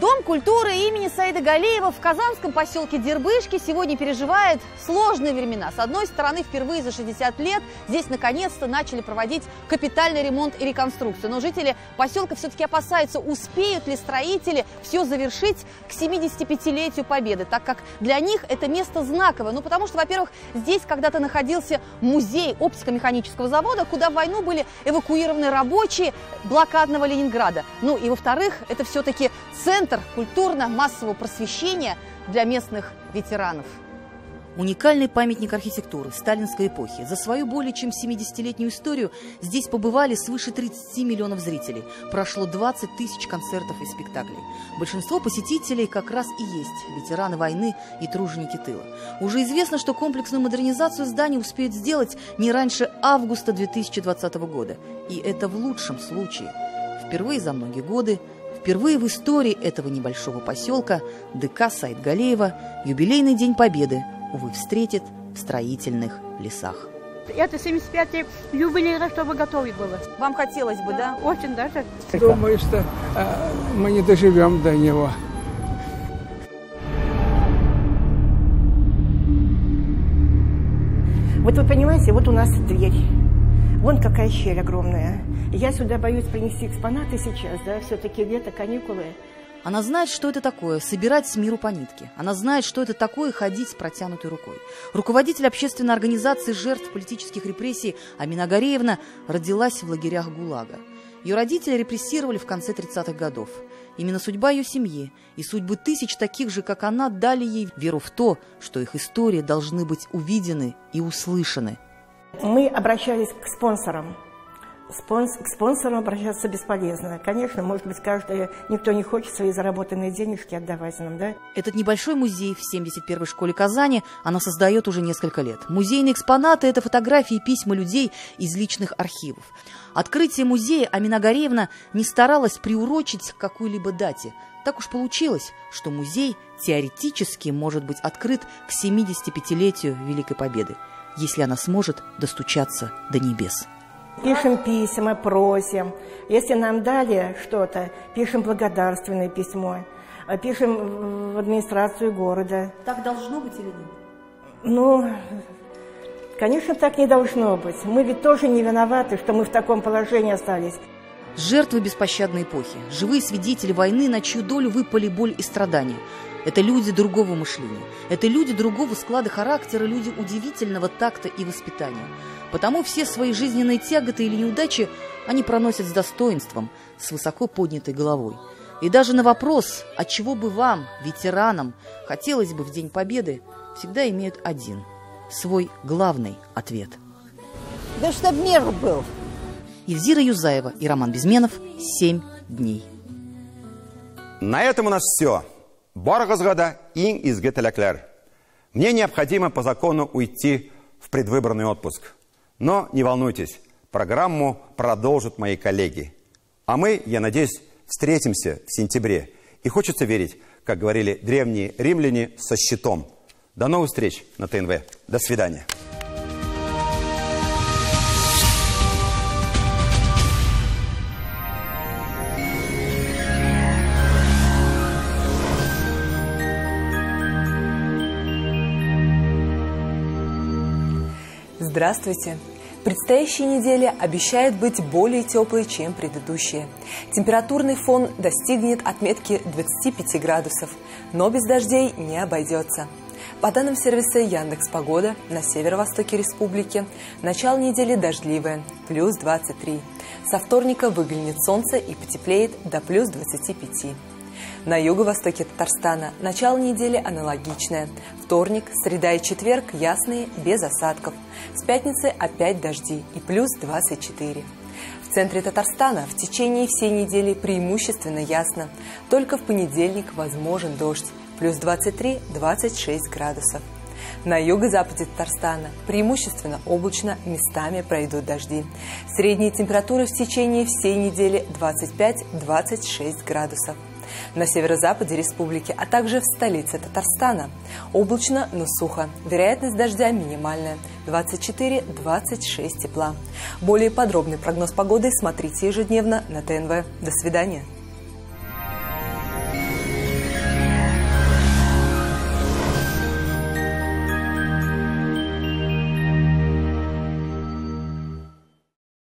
Дом культуры имени Саида Галиева в казанском поселке Дербышки сегодня переживает сложные времена. С одной стороны, впервые за 60 лет здесь наконец-то начали проводить капитальный ремонт и реконструкцию. Но жители поселка все-таки опасаются, успеют ли строители все завершить к 75-летию Победы, так как для них это место знаковое. Потому что, во-первых, здесь когда-то находился музей оптико-механического завода, куда в войну были эвакуированы рабочие блокадного Ленинграда. И, во-вторых, это все-таки центр культурно-массового просвещения для местных ветеранов. Уникальный памятник архитектуры сталинской эпохи. За свою более чем 70-летнюю историю здесь побывали свыше 30 миллионов зрителей. Прошло 20 тысяч концертов и спектаклей. Большинство посетителей как раз и есть ветераны войны и труженики тыла. Уже известно, что комплексную модернизацию здания успеют сделать не раньше августа 2020 года. И это в лучшем случае. Впервые за многие годы, впервые в истории этого небольшого поселка ДК Саида Галиева юбилейный День Победы, увы, встретит в строительных лесах. Это 75-й юбилей, чтобы готовить было. Вам хотелось бы, да? Очень даже. Думаю, что мы не доживем до него. Вот вы понимаете, вот у нас дверь. Вон какая щель огромная. Я сюда боюсь принести экспонаты сейчас, да, все-таки лето, каникулы. Она знает, что это такое – собирать с миру по нитке. Она знает, что это такое – ходить с протянутой рукой. Руководитель общественной организации жертв политических репрессий Амина Гареевна родилась в лагерях ГУЛАГа. Ее родители репрессировали в конце 30-х годов. Именно судьба ее семьи и судьбы тысяч таких же, как она, дали ей веру в то, что их истории должны быть увидены и услышаны. Мы обращались к спонсорам. К спонсорам обращаться бесполезно. Конечно, может быть, никто не хочет свои заработанные денежки отдавать нам, да? Этот небольшой музей в 71-й школе Казани она создает уже несколько лет. Музейные экспонаты – это фотографии и письма людей из личных архивов. Открытие музея Амина Гареевна не старалась приурочить к какой-либо дате. Так уж получилось, что музей теоретически может быть открыт к 75-летию Великой Победы, если она сможет достучаться до небес. Пишем письма, просим. Если нам дали что-то, пишем благодарственное письмо, пишем в администрацию города. Так должно быть или нет? Ну, конечно, так не должно быть. Мы ведь тоже не виноваты, что мы в таком положении остались. Жертвы беспощадной эпохи, живые свидетели войны, на чью долю выпали боль и страдания. Это люди другого мышления, это люди другого склада характера, люди удивительного такта и воспитания. Потому все свои жизненные тяготы или неудачи они проносят с достоинством, с высоко поднятой головой. И даже на вопрос, отчего бы вам, ветеранам, хотелось бы в День Победы, всегда имеют один, свой главный ответ. Да чтоб мир был. Ильзира Юзаева и Роман Безменов. 7 дней. На этом у нас все. Барыгызга да иң изге теләкләр. Мне необходимо по закону уйти в предвыборный отпуск. Но не волнуйтесь, программу продолжат мои коллеги. А мы, я надеюсь, встретимся в сентябре. И хочется верить, как говорили древние римляне, со щитом. До новых встреч на ТНВ. До свидания. Здравствуйте! Предстоящая неделя обещает быть более теплой, чем предыдущая. Температурный фон достигнет отметки 25 градусов, но без дождей не обойдется. По данным сервиса Яндекс.Погода, на северо-востоке республики начало недели дождливое, плюс 23. Со вторника выглянет солнце и потеплеет до плюс 25. На юго-востоке Татарстана начало недели аналогичное. Вторник, среда и четверг ясные, без осадков. С пятницы опять дожди и плюс 24. В центре Татарстана в течение всей недели преимущественно ясно. Только в понедельник возможен дождь, плюс 23-26 градусов. На юго-западе Татарстана преимущественно облачно, местами пройдут дожди. Средние температуры в течение всей недели 25-26 градусов. На северо-западе республики, а также в столице Татарстана облачно, но сухо. Вероятность дождя минимальная – 24-26 тепла. Более подробный прогноз погоды смотрите ежедневно на ТНВ. До свидания.